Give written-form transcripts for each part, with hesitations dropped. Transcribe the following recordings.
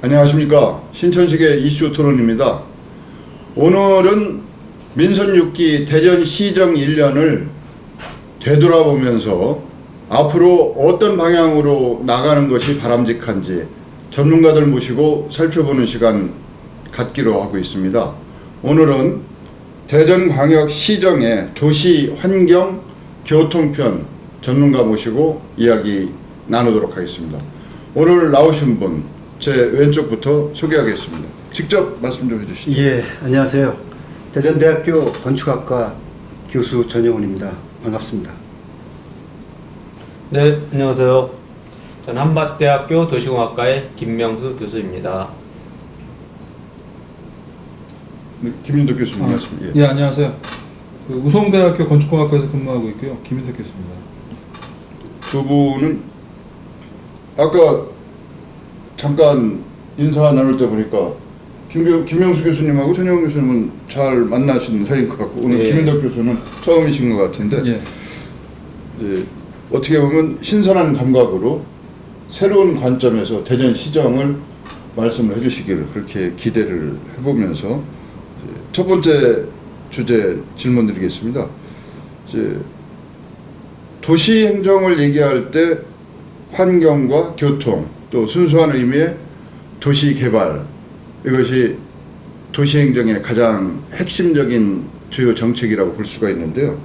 안녕하십니까. 신천식의 이슈 토론입니다. 오늘은 민선 6기 대전시정 1년을 되돌아보면서 앞으로 어떤 방향으로 나가는 것이 바람직한지 전문가들 모시고 살펴보는 시간 갖기로 하고 있습니다. 오늘은 대전광역시정의 도시환경 교통편 전문가 모시고 이야기 나누도록 하겠습니다. 오늘 나오신 분 제 왼쪽부터 소개하겠습니다. 직접 말씀 좀 해주시죠. 예, 안녕하세요. 대전대학교 건축학과 교수 전영훈입니다. 반갑습니다. 네, 안녕하세요. 저는 한밭대학교 도시공학과의 김명수 교수입니다. 네, 김윤덕 교수님 말씀. 예, 안녕하세요. 우성대학교 건축공학과에서 근무하고 있고요. 김윤덕 교수입니다. 두 분은 아까 잠깐 인사 나눌 때 보니까 김명수 교수님하고 전영훈 교수님은 잘 만나신 사이인 것 같고 오늘 예. 김윤덕 교수는 처음이신 것 같은데 예. 어떻게 보면 신선한 감각으로 새로운 관점에서 대전시정을 말씀을 해주시기를 그렇게 기대를 해보면서 첫 번째 주제 질문 드리겠습니다. 도시 행정을 얘기할 때 환경과 교통 또 순수한 의미의 도시 개발, 이것이 도시 행정의 가장 핵심적인 주요 정책이라고 볼 수가 있는데요.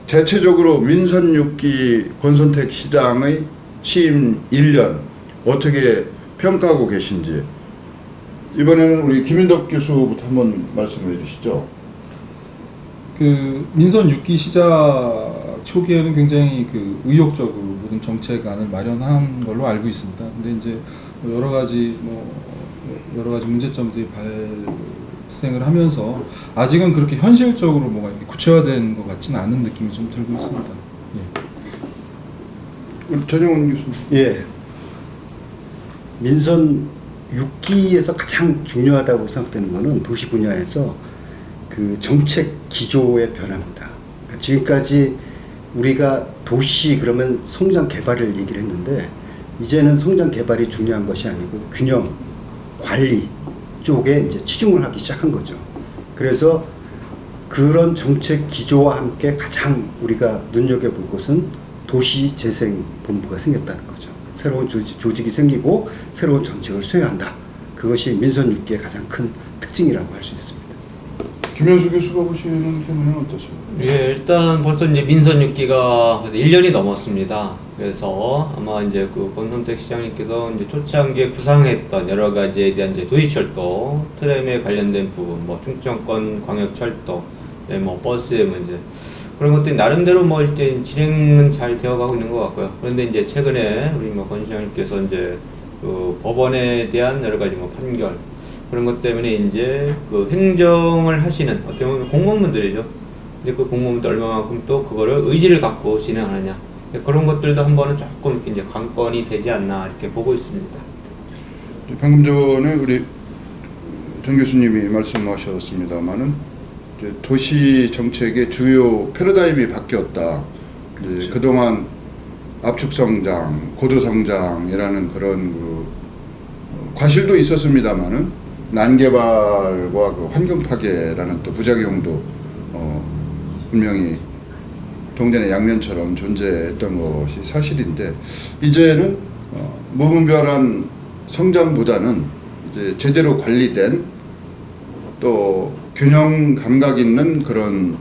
대체적으로 민선 6기 권선택 시장의 취임 1년 어떻게 평가하고 계신지 이번에는 우리 김윤덕 교수부터 한번 말씀을 해주시죠. 민선 6기 시작 초기에는 굉장히 의욕적으로 모든 정책안을 마련한 걸로 알고 있습니다. 근데 이제 여러 가지 문제점들이 발생을 하면서 아직은 그렇게 현실적으로 뭐가 이렇게 구체화된 것 같지는 않은 느낌이 좀 들고 있습니다. 예. 우리 전영훈 교수님. 예, 민선 6기에서 가장 중요하다고 생각되는 것은 도시 분야에서 정책 기조의 변화입니다. 그러니까 지금까지 우리가 도시 그러면 성장 개발을 얘기를 했는데 이제는 성장 개발이 중요한 것이 아니고 균형, 관리 쪽에 이제 치중을 하기 시작한 거죠. 그래서 그런 정책 기조와 함께 가장 우리가 눈여겨볼 것은 도시재생본부가 생겼다는 거죠. 새로운 조직이 생기고 새로운 정책을 수행한다. 그것이 민선 6기의 가장 큰 특징이라고 할 수 있습니다. 김현수 교수가 보시는 견해는 어떠세요? 예, 일단 벌써 이제 민선 6기가 1년이 넘었습니다. 그래서 아마 이제 권선택 시장님께서 이제 초창기에 구상했던 여러 가지에 대한 이제 도시철도, 트램에 관련된 부분, 충청권 광역철도, 버스의 문제, 그런 것들이 나름대로 이제 진행은 잘 되어가고 있는 것 같고요. 그런데 이제 최근에 우리 권 시장님께서 이제 법원에 대한 여러 가지 판결, 그런 것 때문에 이제 행정을 하시는 어떻게 보면 공무원분들이죠. 근데 그 공무원분들 얼마만큼 또 그거를 의지를 갖고 진행하느냐, 그런 것들도 한번은 조금 이제 관건이 되지 않나 이렇게 보고 있습니다. 방금 전에 우리 전 교수님이 말씀하셨습니다만은 도시 정책의 주요 패러다임이 바뀌었다. 그렇죠. 그동안 압축 성장, 고도 성장이라는 그런 과실도 있었습니다만은 난개발과 환경 파괴라는 또 부작용도 분명히 동전의 양면처럼 존재했던 것이 사실인데 이제는 무분별한 성장보다는 이제 제대로 관리된 또 균형 감각 있는 그런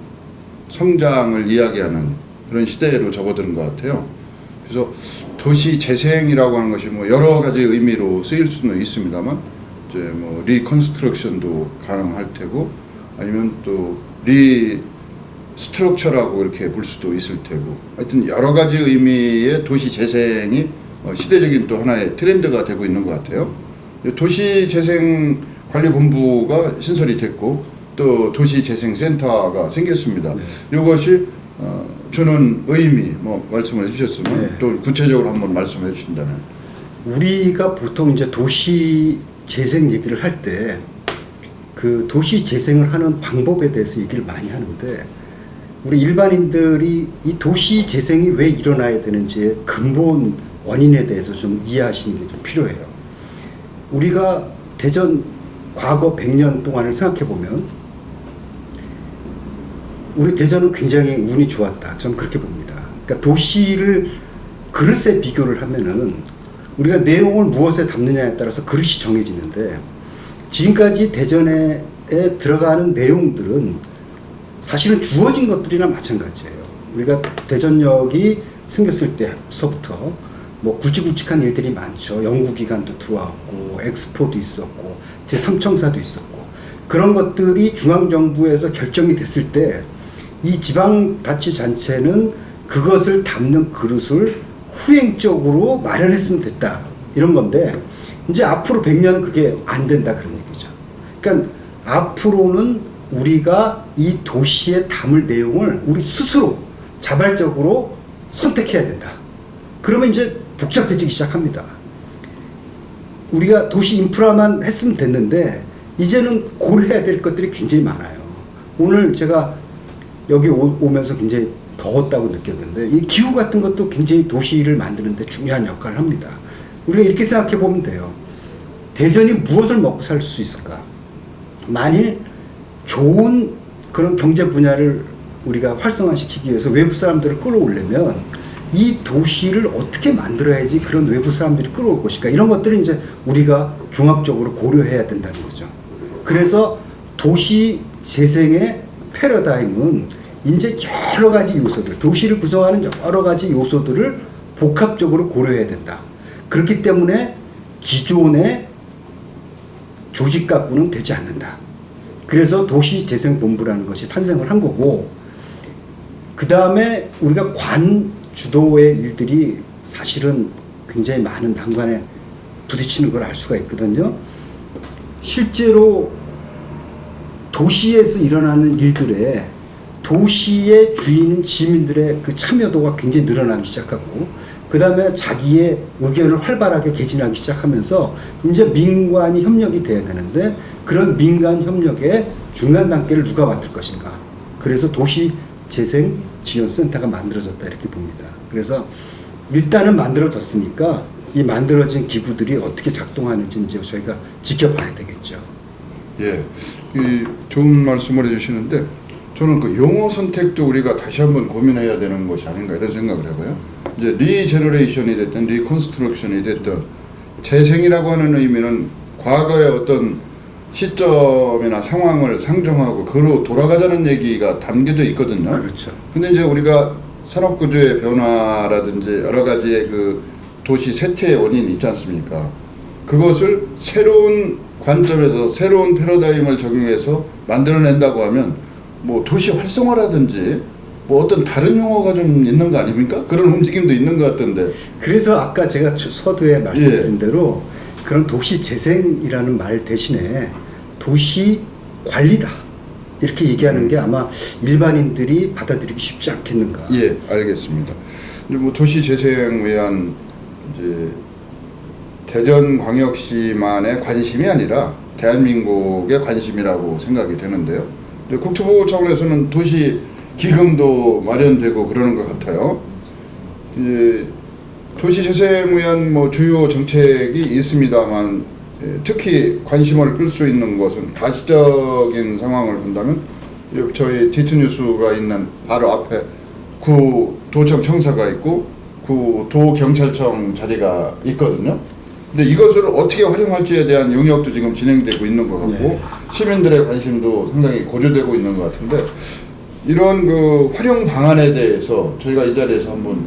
성장을 이야기하는 그런 시대로 접어드는 것 같아요. 그래서 도시 재생이라고 하는 것이 여러 가지 의미로 쓰일 수는 있습니다만 이제 리컨스트럭션도 가능할 테고 아니면 또 리스트럭처라고 이렇게 볼 수도 있을 테고 하여튼 여러 가지 의미의 도시 재생이 시대적인 또 하나의 트렌드가 되고 있는 것 같아요. 도시재생관리본부가 신설이 됐고 또 도시재생센터가 생겼습니다. 이것이 주는 의미 말씀을 해주셨으면 네. 또 구체적으로 한번 말씀해 주신다면. 우리가 보통 이제 도시 재생 얘기를 할 때 도시 재생을 하는 방법에 대해서 얘기를 많이 하는데 우리 일반인들이 이 도시 재생이 왜 일어나야 되는지의 근본 원인에 대해서 좀 이해하시는 게 좀 필요해요. 우리가 대전 과거 100년 동안을 생각해 보면 우리 대전은 굉장히 운이 좋았다. 저는 그렇게 봅니다. 그러니까 도시를 그릇에 비교를 하면은 우리가 내용을 무엇에 담느냐에 따라서 그릇이 정해지는데 지금까지 대전에 들어가는 내용들은 사실은 주어진 것들이나 마찬가지예요. 우리가 대전역이 생겼을 때서부터 뭐 굵직굵직한 일들이 많죠. 연구기관도 들어왔고 엑스포도 있었고 제3청사도 있었고 그런 것들이 중앙정부에서 결정이 됐을 때 이 지방자치단체는 그것을 담는 그릇을 후행적으로 마련했으면 됐다 이런 건데 이제 앞으로 100년은 그게 안 된다 그런 얘기죠. 그러니까 앞으로는 우리가 이 도시에 담을 내용을 우리 스스로 자발적으로 선택해야 된다. 그러면 이제 복잡해지기 시작합니다. 우리가 도시 인프라만 했으면 됐는데 이제는 고려해야 될 것들이 굉장히 많아요. 오늘 제가 여기 오면서 굉장히 더웠다고 느꼈는데 이 기후 같은 것도 굉장히 도시를 만드는데 중요한 역할을 합니다. 우리가 이렇게 생각해 보면 돼요. 대전이 무엇을 먹고 살 수 있을까? 만일 좋은 그런 경제 분야를 우리가 활성화시키기 위해서 외부 사람들을 끌어오려면 이 도시를 어떻게 만들어야지 그런 외부 사람들이 끌어올 것일까? 이런 것들을 이제 우리가 종합적으로 고려해야 된다는 거죠. 그래서 도시 재생의 패러다임은 이제 여러 가지 요소들, 도시를 구성하는 여러 가지 요소들을 복합적으로 고려해야 된다. 그렇기 때문에 기존의 조직 갖고는 되지 않는다. 그래서 도시재생본부라는 것이 탄생을 한 거고, 그 다음에 우리가 관 주도의 일들이 사실은 굉장히 많은 난관에 부딪히는 걸 알 수가 있거든요. 실제로 도시에서 일어나는 일들에 도시의 주인인 시민들의 그 참여도가 굉장히 늘어나기 시작하고, 그 다음에 자기의 의견을 활발하게 개진하기 시작하면서 이제 민관이 협력이 돼야 되는데, 그런 민간 협력의 중간 단계를 누가 맡을 것인가. 그래서 도시재생지원센터가 만들어졌다 이렇게 봅니다. 그래서 일단은 만들어졌으니까 이 만들어진 기구들이 어떻게 작동하는지 이제 저희가 지켜봐야 되겠죠. 예, 이 좋은 말씀을 해주시는데 저는 그 용어 선택도 우리가 다시 한번 고민해야 되는 것이 아닌가 이런 생각을 해봐요. 이제 리제너레이션이 됐든 리컨스트럭션이 됐든 재생이라고 하는 의미는 과거의 어떤 시점이나 상황을 상정하고 그로 돌아가자는 얘기가 담겨져 있거든요. 그렇죠. 근데 이제 우리가 산업구조의 변화라든지 여러 가지의 그 도시 쇠퇴의 원인이 있지 않습니까? 그것을 새로운 관점에서 새로운 패러다임을 적용해서 만들어낸다고 하면 뭐 도시 활성화라든지 뭐 어떤 다른 용어가 좀 있는 거 아닙니까? 그런 움직임도 있는 것 같던데. 그래서 아까 제가 서두에 말씀드린 대로 그런 도시 재생이라는 말 대신에 도시 관리다 이렇게 얘기하는 게 아마 일반인들이 받아들이기 쉽지 않겠는가. 예, 알겠습니다. 이제 뭐 도시 재생 위한 이제 대전광역시만의 관심이 아니라 대한민국의 관심이라고 생각이 되는데요. 국토부 차원에서는 도시 기금도 마련되고 그러는 것 같아요. 도시 재생 위한 뭐 주요 정책이 있습니다만 특히 관심을 끌 수 있는 것은 가시적인 상황을 본다면 저희 디트뉴스가 있는 바로 앞에 구 도청 청사가 있고 구 도경찰청 자리가 있거든요. 근데 이것을 어떻게 활용할지에 대한 용역도 지금 진행되고 있는 것 같고 시민들의 관심도 상당히 고조되고 있는 것 같은데 이런 그 활용 방안에 대해서 저희가 이 자리에서 한번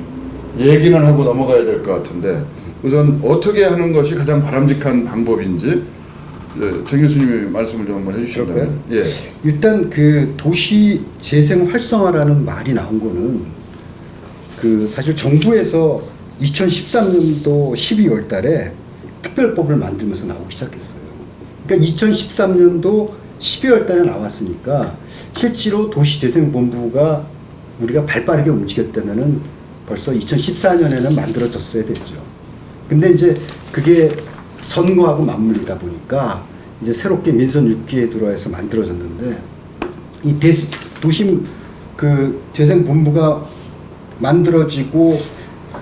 얘기는 하고 넘어가야 될 것 같은데 우선 어떻게 하는 것이 가장 바람직한 방법인지 정 교수님이 말씀을 좀 한번 해주신다면. 예. 일단 그 도시 재생 활성화라는 말이 나온 거는 그 사실 정부에서 2013년도 12월 달에 특별법을 만들면서 나오기 시작했어요. 그러니까 2013년도 12월 달에 나왔으니까 실제로 도시재생본부가 우리가 발빠르게 움직였다면은 벌써 2014년에는 만들어졌어야 됐죠. 근데 이제 그게 선거하고 맞물리다 보니까 이제 새롭게 민선 6기에 들어와서 만들어졌는데 이 도심 그 재생본부가 만들어지고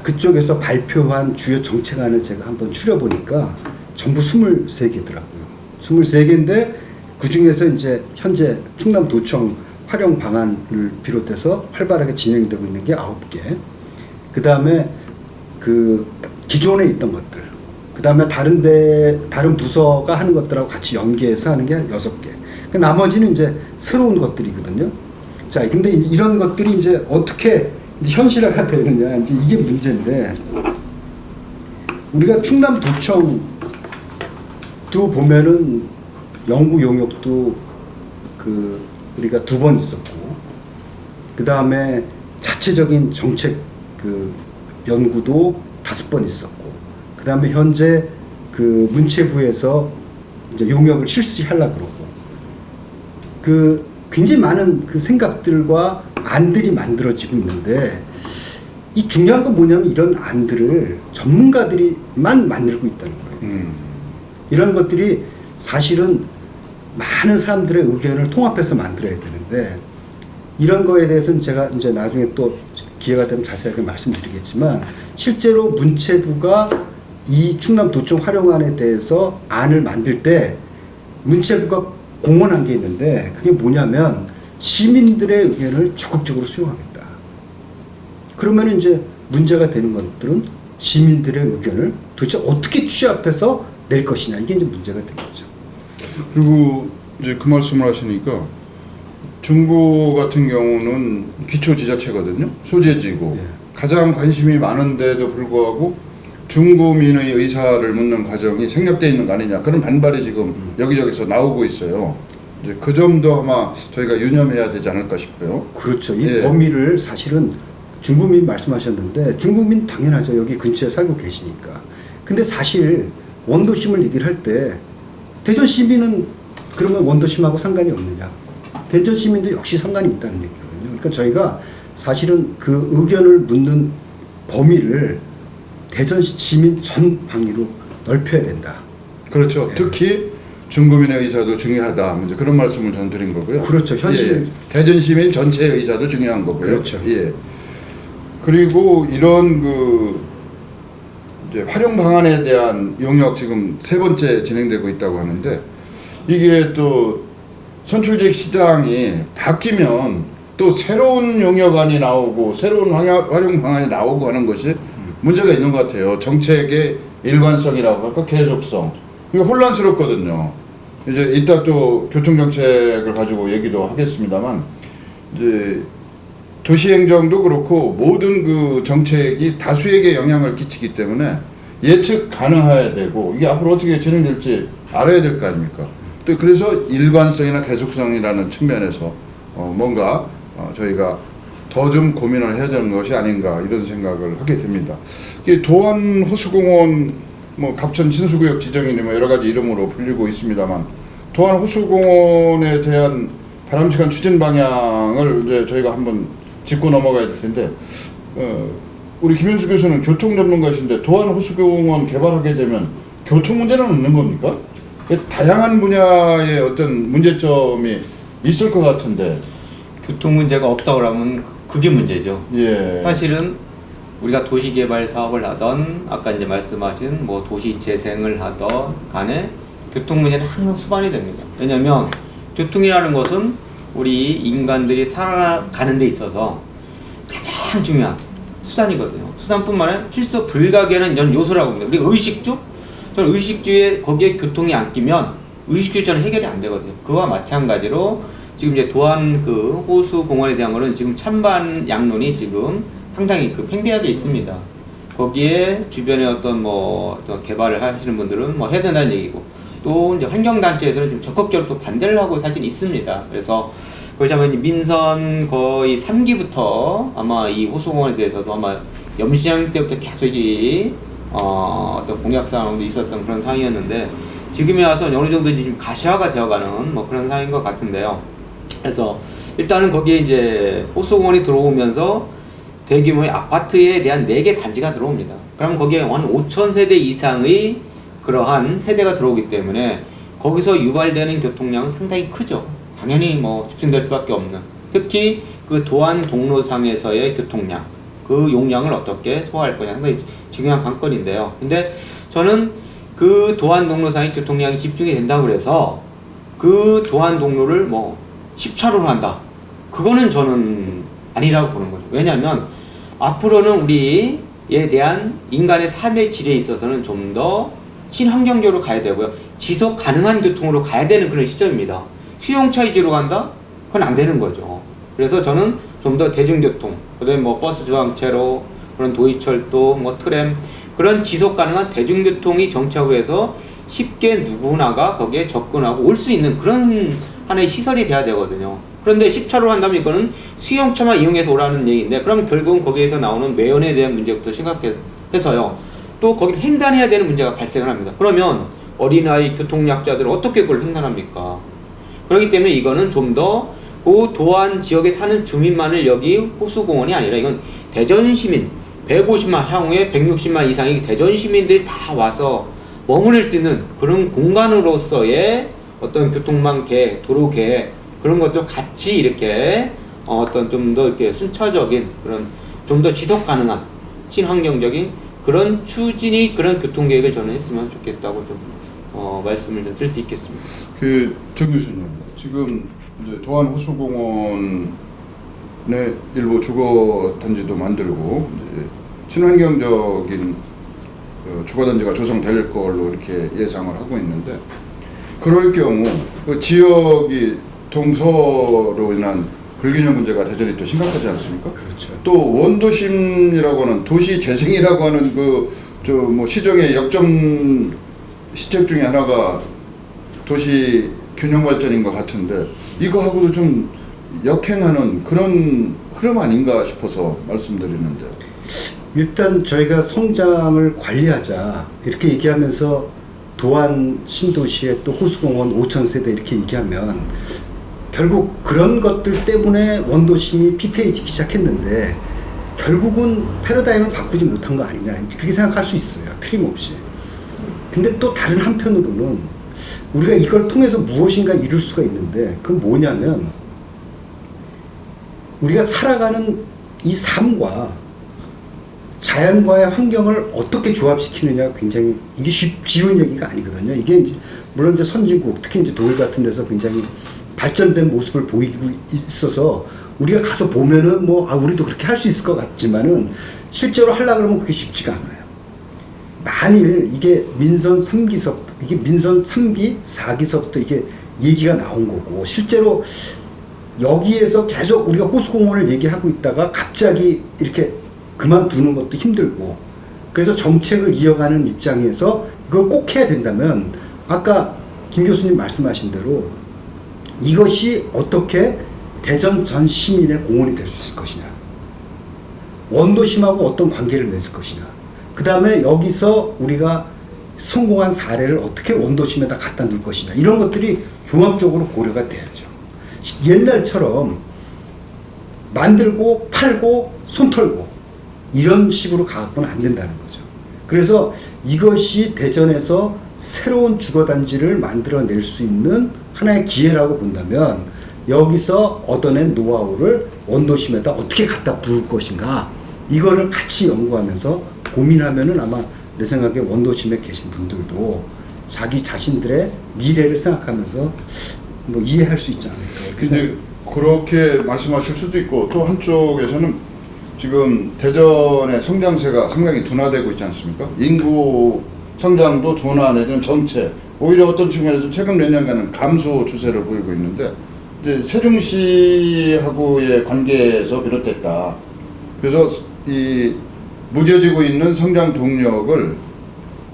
그쪽에서 발표한 주요 정책안을 제가 한번 추려보니까 전부 23개더라고요. 23개인데 그 중에서 이제 현재 충남도청 활용 방안을 비롯해서 활발하게 진행되고 있는 게 9개. 그 다음에 그 기존에 있던 것들. 그 다음에 다른 부서가 하는 것들하고 같이 연계해서 하는 게 6개. 그 나머지는 이제 새로운 것들이거든요. 자, 근데 이런 것들이 이제 어떻게 이제 현실화가 되느냐, 이제 이게 문제인데, 우리가 충남도청도 보면은 연구 용역도 그 우리가 2번 있었고, 그 다음에 자체적인 정책 그 연구도 5번 있었고, 그 다음에 현재 그 문체부에서 이제 용역을 실시하려고 그러고, 그 굉장히 많은 그 생각들과 안들이 만들어지고 있는데, 이 중요한 건 뭐냐면 이런 안들을 전문가들이만 만들고 있다는 거예요. 이런 것들이 사실은 많은 사람들의 의견을 통합해서 만들어야 되는데, 이런 거에 대해서는 제가 이제 나중에 또 기회가 되면 자세하게 말씀드리겠지만, 실제로 문체부가 이 충남도청 활용안에 대해서 안을 만들 때 문체부가 공언한 게 있는데, 그게 뭐냐면 시민들의 의견을 적극적으로 수용하겠다. 그러면 이제 문제가 되는 것들은 시민들의 의견을 도대체 어떻게 취합해서 낼 것이냐, 이게 이제 문제가 되겠죠. 그리고 이제 그 말씀을 하시니까 중구 같은 경우는 기초지자체거든요. 소재지고 가장 관심이 많은데도 불구하고 중구민의 의사를 묻는 과정이 생략되어 있는 거 아니냐, 그런 반발이 지금 여기저기서 나오고 있어요. 이제 그 점도 아마 저희가 유념해야 되지 않을까 싶어요. 그렇죠. 이 범위를 사실은 중구민 말씀하셨는데, 중구민 당연하죠. 여기 근처에 살고 계시니까. 근데 사실 원도심을 얘기를 할 때 대전 시민은 그러면 원도심하고 상관이 없느냐? 대전 시민도 역시 상관이 있다는 얘기거든요. 그러니까 저희가 사실은 그 의견을 묻는 범위를 대전 시민 전 방위로 넓혀야 된다. 그렇죠. 특히 중구민의 의사도 중요하다. 이제 그런 말씀을 전 드린 거고요. 그렇죠. 현실 대전 시민 전체의 의사도 중요한 거고요. 그렇죠. 예. 그리고 이런 그 이제 활용 방안에 대한 용역 지금 3번째 진행되고 있다고 하는데, 이게 또 선출직 시장이 바뀌면 또 새로운 용역안이 나오고 새로운 활용 방안이 나오고 하는 것이 문제가 있는 것 같아요. 정책의 일관성이라고 할까, 계속성. 이게 혼란스럽거든요. 이제 이따 또 교통정책을 가지고 얘기도 하겠습니다만, 이제 도시행정도 그렇고 모든 그 정책이 다수에게 영향을 끼치기 때문에 예측 가능해야 되고, 이게 앞으로 어떻게 진행될지 알아야 될 거 아닙니까? 또 그래서 일관성이나 계속성이라는 측면에서 뭔가 저희가 더 좀 고민을 해야 되는 것이 아닌가, 이런 생각을 하게 됩니다. 이게 도안 호수공원, 뭐 갑천 친수구역 지정이니 뭐 여러 가지 이름으로 불리고 있습니다만, 도안 호수공원에 대한 바람직한 추진 방향을 이제 저희가 한번 짚고 넘어가야 될 텐데, 우리 김현수 교수는 교통 전문가이신데 도안 호수공원 개발하게 되면 교통 문제는 없는 겁니까? 다양한 분야의 어떤 문제점이 있을 것 같은데. 교통 문제가 없다고 하면 그게 문제죠. 예. 사실은 우리가 도시개발 사업을 하던, 아까 이제 말씀하신 뭐 도시 재생을 하던 간에 교통 문제는 항상 수반이 됩니다. 왜냐하면 교통이라는 것은 우리 인간들이 살아가는 데 있어서 가장 중요한 수단이거든요. 수단뿐만 아니라 필수 불가결한 이런 요소라고 합니다. 우리가 의식주? 저는 의식주에 거기에 교통이 안 끼면 의식주 저는 해결이 안 되거든요. 그와 마찬가지로 지금 이제 도안 그 호수 공원에 대한 거는 지금 찬반 양론이 지금 상당히 그 팽배하게 있습니다. 거기에 주변에 어떤 뭐 개발을 하시는 분들은 뭐 해야 된다는 얘기고, 또 이제 환경단체에서는 좀 적극적으로 또 반대를 하고 사실 있습니다. 그래서 그것이 아마 민선 거의 3기부터 아마 이 호수공원에 대해서도 아마 염시장 때부터 계속 어떤 공약사항도 있었던 그런 상황이었는데, 지금에 와서 어느 정도 지금 가시화가 되어가는 뭐 그런 상황인 것 같은데요. 그래서 일단은 거기에 이제 호수공원이 들어오면서 대규모의 아파트에 대한 4개 단지가 들어옵니다. 그럼 거기에 한 5,000세대 이상의 그러한 세대가 들어오기 때문에 거기서 유발되는 교통량은 상당히 크죠. 당연히 뭐 집중될 수밖에 없는, 특히 그 도안 동로상에서의 교통량, 그 용량을 어떻게 소화할 거냐 상당히 중요한 관건인데요. 근데 저는 그 도안 동로상의 교통량이 집중이 된다고 그래서 그 도안 동로를 뭐 10차로로 한다. 그거는 저는 아니라고 보는 거죠. 왜냐하면 앞으로는 우리에 대한 인간의 삶의 질에 있어서는 좀 더 친환경적으로 가야 되고요. 지속 가능한 교통으로 가야 되는 그런 시점입니다. 수용차 위주로 간다? 그건 안 되는 거죠. 그래서 저는 좀 더 대중교통, 그다음에 뭐 버스 저항체로, 그런 도시철도, 뭐 트램, 그런 지속 가능한 대중교통이 정착을 해서 쉽게 누구나가 거기에 접근하고 올 수 있는 그런 하나의 시설이 돼야 되거든요. 그런데 10차로 한다면 이거는 수용차만 이용해서 오라는 얘기인데, 그럼 결국은 거기에서 나오는 매연에 대한 문제부터 심각해서요. 또 거기를 횡단해야 되는 문제가 발생을 합니다. 그러면 어린아이, 교통약자들은 어떻게 그걸 횡단합니까? 그렇기 때문에 이거는 좀 더 그 도안 지역에 사는 주민만을 여기 호수공원이 아니라 이건 대전 시민 150만, 향후에 160만 이상의 대전 시민들이 다 와서 머무를 수 있는 그런 공간으로서의 어떤 교통망 계획, 도로 계획, 그런 것도 같이 이렇게 어떤 좀 더 이렇게 순차적인 그런 좀 더 지속 가능한 친환경적인 그런 추진이 그런 교통 계획을 저는 했으면 좋겠다고 좀 말씀을 좀 드릴 수 있겠습니다. 정 교수님, 지금 이제 도안 호수공원에 일부 주거 단지도 만들고 이제 친환경적인 주거 단지가 조성될 걸로 이렇게 예상을 하고 있는데, 그럴 경우 그 지역이 동서로 인한 불균형 문제가 대전이 또 심각하지 않습니까? 그렇죠. 또 원도심이라고 하는 도시 재생이라고 하는 뭐 시정의 역점 시책 중에 하나가 도시 균형 발전인 것 같은데, 이거하고도 좀 역행하는 그런 흐름 아닌가 싶어서 말씀드리는데. 일단 저희가 성장을 관리하자 이렇게 얘기하면서 도안 신도시에 또 호수공원 5,000세대 이렇게 얘기하면 결국 그런 것들 때문에 원도심이 피폐해지기 시작했는데, 결국은 패러다임을 바꾸지 못한 거 아니냐, 그렇게 생각할 수 있어요. 틀림없이. 근데 또 다른 한편으로는 우리가 이걸 통해서 무엇인가 이룰 수가 있는데, 그건 뭐냐면 우리가 살아가는 이 삶과 자연과의 환경을 어떻게 조합시키느냐가 굉장히 이게 쉬운 얘기가 아니거든요. 이게 이제 물론 이제 선진국, 특히 이제 독일 같은 데서 굉장히 발전된 모습을 보이고 있어서 우리가 가서 보면은 뭐 우리도 그렇게 할 수 있을 것 같지만은 실제로 하려고 그러면 그게 쉽지가 않아요. 만일 이게 민선 3기서부터, 이게 민선 3기, 4기서부터 이게 얘기가 나온 거고, 실제로 여기에서 계속 우리가 호수공원을 얘기하고 있다가 갑자기 이렇게 그만두는 것도 힘들고, 그래서 정책을 이어가는 입장에서 이걸 꼭 해야 된다면 아까 김 교수님 말씀하신 대로 이것이 어떻게 대전 전 시민의 공헌이 될 수 있을 것이냐, 원도심하고 어떤 관계를 맺을 것이냐, 그 다음에 여기서 우리가 성공한 사례를 어떻게 원도심에다 갖다 놓을 것이냐, 이런 것들이 종합적으로 고려가 돼야죠. 옛날처럼 만들고 팔고 손 털고 이런 식으로 가갖고는 안 된다는 거죠. 그래서 이것이 대전에서 새로운 주거단지를 만들어낼 수 있는 하나의 기회라고 본다면, 여기서 얻어낸 노하우를 원도심에다 어떻게 갖다 부을 것인가, 이거를 같이 연구하면서 고민하면은 아마 내 생각에 원도심에 계신 분들도 자기 자신들의 미래를 생각하면서 뭐 이해할 수 있지 않을까. 근데 그렇게 말씀하실 수도 있고, 또 한쪽에서는 지금 대전의 성장세가 상당히 둔화되고 있지 않습니까? 인구 성장도 둔화 내지는 정체, 오히려 어떤 측면에서 최근 몇 년간은 감소 추세를 보이고 있는데, 이제 세종시하고의 관계에서 비롯됐다. 그래서 이 무뎌지고 있는 성장 동력을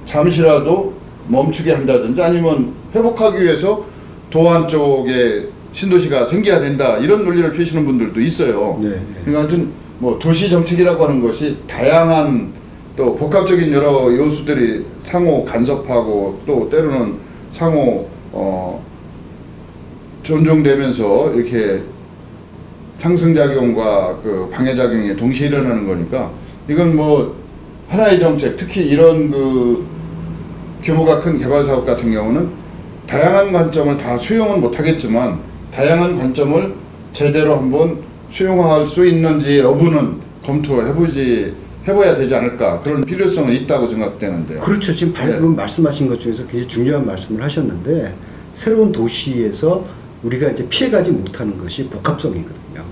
잠시라도 멈추게 한다든지 아니면 회복하기 위해서 도안 쪽에 신도시가 생겨야 된다, 이런 논리를 펴시는 분들도 있어요. 네. 그러니까 하여튼 뭐 도시 정책이라고 하는 것이 다양한 또 복합적인 여러 요소들이 상호 간섭하고 또 때로는 상호 존중되면서 이렇게 상승작용과 그 방해작용이 동시에 일어나는 거니까, 이건 뭐 하나의 정책, 특히 이런 그 규모가 큰 개발 사업 같은 경우는 다양한 관점을 다 수용은 못하겠지만 다양한 관점을 제대로 한번 수용할 수 있는지 여부는 검토해보지 해봐야 되지 않을까 그런 필요성은 있다고 생각되는데요. 그렇죠. 지금 방금 말씀하신 것 중에서 굉장히 중요한 말씀을 하셨는데 새로운 도시에서 우리가 이제 피해가지 못하는 것이 복합성이거든요.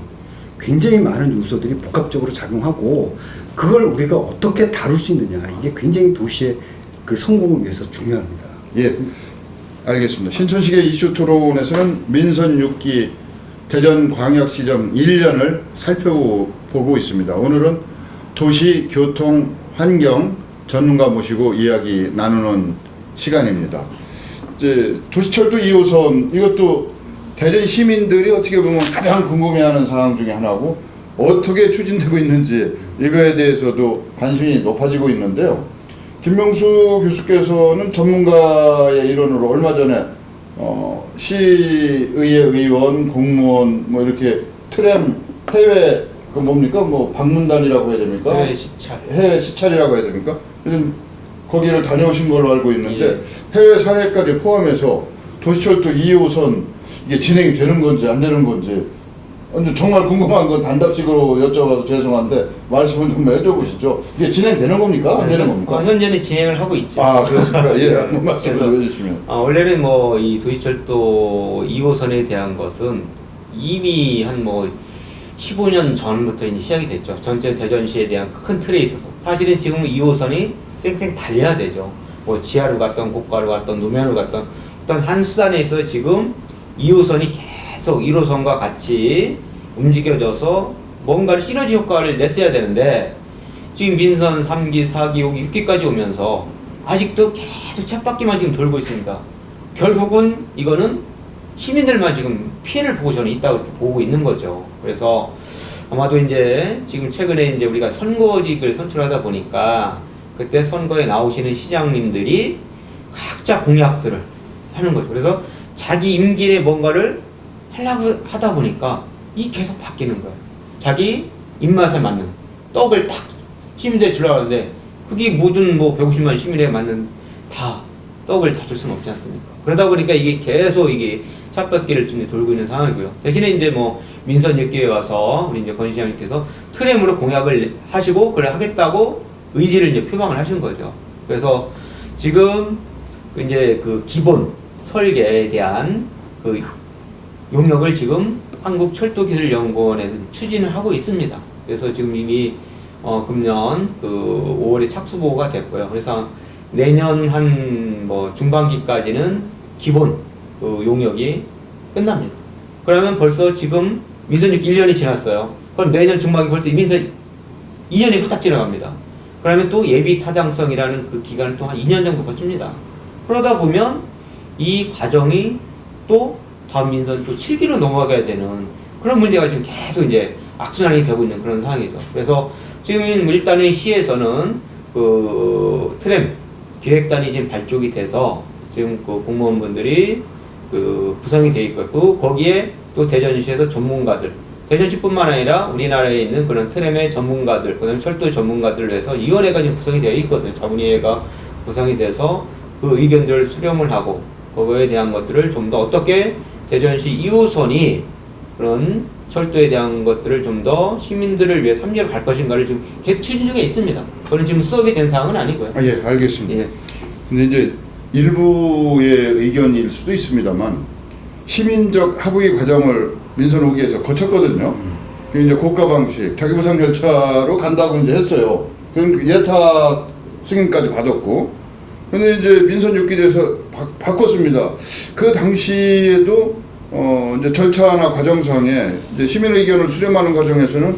굉장히 많은 요소들이 복합적으로 작용하고 그걸 우리가 어떻게 다룰 수 있느냐 이게 굉장히 도시의 그 성공을 위해서 중요합니다. 예, 알겠습니다. 신천식의 이슈 토론에서는 민선 6기 대전광역시정 1년을 살펴보고 있습니다. 오늘은 도시, 교통, 환경 전문가 모시고 이야기 나누는 시간입니다. 이제 도시철도 2호선 이것도 대전 시민들이 어떻게 보면 가장 궁금해하는 상황 중에 하나고 어떻게 추진되고 있는지 이거에 대해서도 관심이 높아지고 있는데요. 김명수 교수께서는 전문가의 일원으로 얼마 전에 시의회 의원, 공무원 뭐 이렇게 트램 해외 그 뭡니까 뭐 방문단이라고 해야 됩니까? 해외 시찰. 해외 시찰이라고 해야 됩니까? 거기를 다녀오신 걸로 알고 있는데 예. 해외 사례까지 포함해서 도시철도 2호선 이게 진행이 되는 건지 안 되는 건지 정말 궁금한 건 단답식으로 여쭤봐서 죄송한데 말씀을 좀 해줘보시죠. 이게 진행되는 겁니까? 안 되는 겁니까? 현재는 진행을 하고 있죠. 아 그렇습니까? 예, 한번 말씀 좀 해주시면. 원래는 뭐 이 도시철도 2호선에 대한 것은 이미 한 뭐 15년 전부터 이제 시작이 됐죠. 전체 대전시에 대한 큰 틀에 있어서 사실은 지금 2호선이 쌩쌩 달려야 되죠. 뭐 지하로 갔던 고가로 갔던 노면으로 갔던 일단 한 수단에서 지금 2호선이 계속 1호선과 같이 움직여져서 뭔가를 시너지 효과를 냈어야 되는데 지금 민선 3기, 4기, 5기, 6기까지 오면서 아직도 계속 쳇바퀴만 지금 돌고 있습니다. 결국은 이거는 시민들만 지금 피해를 보고 저는 있다고 이렇게 보고 있는 거죠. 그래서 아마도 이제 지금 최근에 이제 우리가 선거직을 선출하다 보니까 그때 선거에 나오시는 시장님들이 각자 공약들을 하는 거죠. 그래서 자기 임기 내에 뭔가를 하려고 하다 보니까 이 계속 바뀌는 거예요. 자기 입맛에 맞는 떡을 딱 시민들에 주려고 하는데 그게 모든 뭐 150만 시민에 맞는 다 떡을 다 줄 수는 없지 않습니까? 그러다 보니까 이게 계속 이게 쳇바퀴를 좀 돌고 있는 상황이고요. 대신에 이제 뭐 민선 6기에 와서 우리 이제 권 시장님께서 트램으로 공약을 하시고 그래 하겠다고 의지를 이제 표방을 하신 거죠. 그래서 지금 이제 그 기본 설계에 대한 그 용역을 지금 한국철도기술연구원에서 추진을 하고 있습니다. 그래서 지금 이미 금년 그 5월에 착수 보고가 됐고요. 그래서 내년 한 뭐 중반기까지는 기본 그 용역이 끝납니다. 그러면 벌써 지금 민선 6기 1년이 지났어요. 그럼 내년 중반기 벌써 민선 2년이 후딱 지나갑니다. 그러면 또 예비 타당성이라는 그 기간을 또 한 2년 정도 거칩니다. 그러다 보면 이 과정이 또 다음 민선 또 7기로 넘어가야 되는 그런 문제가 지금 계속 이제 악순환이 되고 있는 그런 상황이죠. 그래서 지금 일단은 시에서는 그 트램 기획단이 지금 발족이 돼서 지금 그 공무원분들이 그 구성이 되어 있고 거기에 또 대전시에서 전문가들 대전시뿐만 아니라 우리나라에 있는 그런 트램의 전문가들 그다음에 철도 전문가들을 위해서 위원회가 지금 구성이 되어 있거든요. 자문위회가 구성이 돼서 그 의견들을 수렴을 하고 그거에 대한 것들을 좀 더 어떻게 대전시 2호선이 그런 철도에 대한 것들을 좀 더 시민들을 위해 삼재로 갈 것인가를 지금 계속 추진 중에 있습니다. 그건 지금 수업이 된 사항은 아니고요. 아, 예, 알겠습니다. 예. 근데 이제 일부의 의견일 수도 있습니다만 시민적 합의 과정을 민선 5기에서 거쳤거든요. 그 이제 고가 방식, 자기 보상 절차로 간다고 이제 했어요. 그럼 예탁 승인까지 받았고, 근데 이제 민선 6기 돼서 바꿨습니다. 그 당시에도 이제 절차나 과정상에 이제 시민 의견을 수렴하는 과정에서는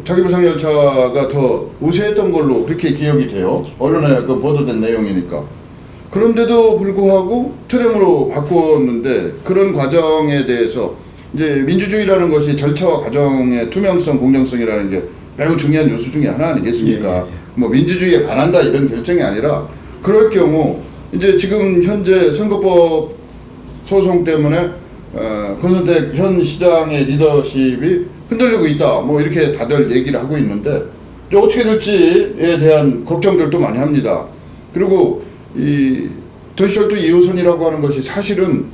자기 보상 절차가 더 우세했던 걸로 그렇게 기억이 돼요. 언론에 그 보도된 내용이니까. 그런데도 불구하고 트램으로 바꾸었는데 그런 과정에 대해서 이제 민주주의라는 것이 절차와 과정의 투명성, 공정성이라는 게 매우 중요한 요소 중에 하나 아니겠습니까? 예, 예, 예. 뭐 민주주의에 반한다 이런 결정이 아니라 그럴 경우 이제 지금 현재 선거법 소송 때문에 권선택 현 시장의 리더십이 흔들리고 있다. 뭐 이렇게 다들 얘기를 하고 있는데 이제 어떻게 될지에 대한 걱정들도 많이 합니다. 그리고 이 도시철도 2호선이라고 하는 것이 사실은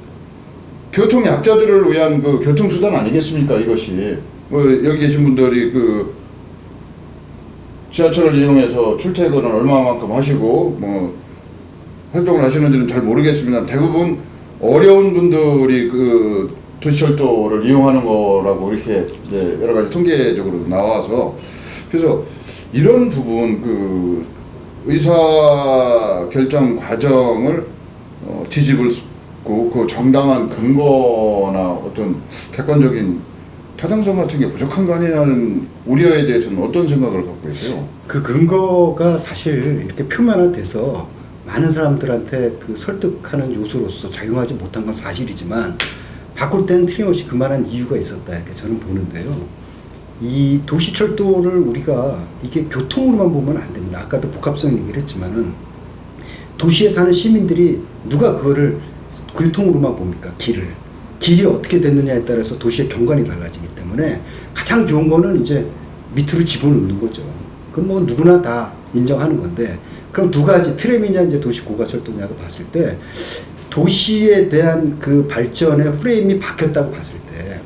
교통 약자들을 위한 그 교통수단 아니겠습니까? 이것이 뭐 여기 계신 분들이 그 지하철을 이용해서 출퇴근을 얼마만큼 하시고 뭐 활동을 하시는지는 잘 모르겠습니다. 대부분 어려운 분들이 그 도시철도를 이용하는 거라고 이렇게 이제 여러 가지 통계적으로 나와서 그래서 이런 부분 그 의사 결정 과정을 뒤집을 수고 그 정당한 근거나 어떤 객관적인 타당성 같은 게 부족한 거 아니냐는 우려에 대해서는 어떤 생각을 갖고 계세요? 그 근거가 사실 이렇게 표면화돼서 많은 사람들한테 그 설득하는 요소로서 작용하지 못한 건 사실이지만 바꿀 때는 틀림없이 그만한 이유가 있었다 이렇게 저는 보는데요. 이 도시철도를 우리가 이게 교통으로만 보면 안 됩니다. 아까도 복합성 얘기를 했지만은 도시에 사는 시민들이 누가 그거를 교통으로만 봅니까? 길이 어떻게 됐느냐에 따라서 도시의 경관이 달라지기 때문에 가장 좋은 거는 이제 밑으로 집어넣는 거죠. 그럼 뭐 누구나 다 인정하는 건데 그럼 두 가지 트램이냐 이제 도시 고가철도냐고 봤을 때 도시에 대한 그 발전의 프레임이 바뀌었다고 봤을 때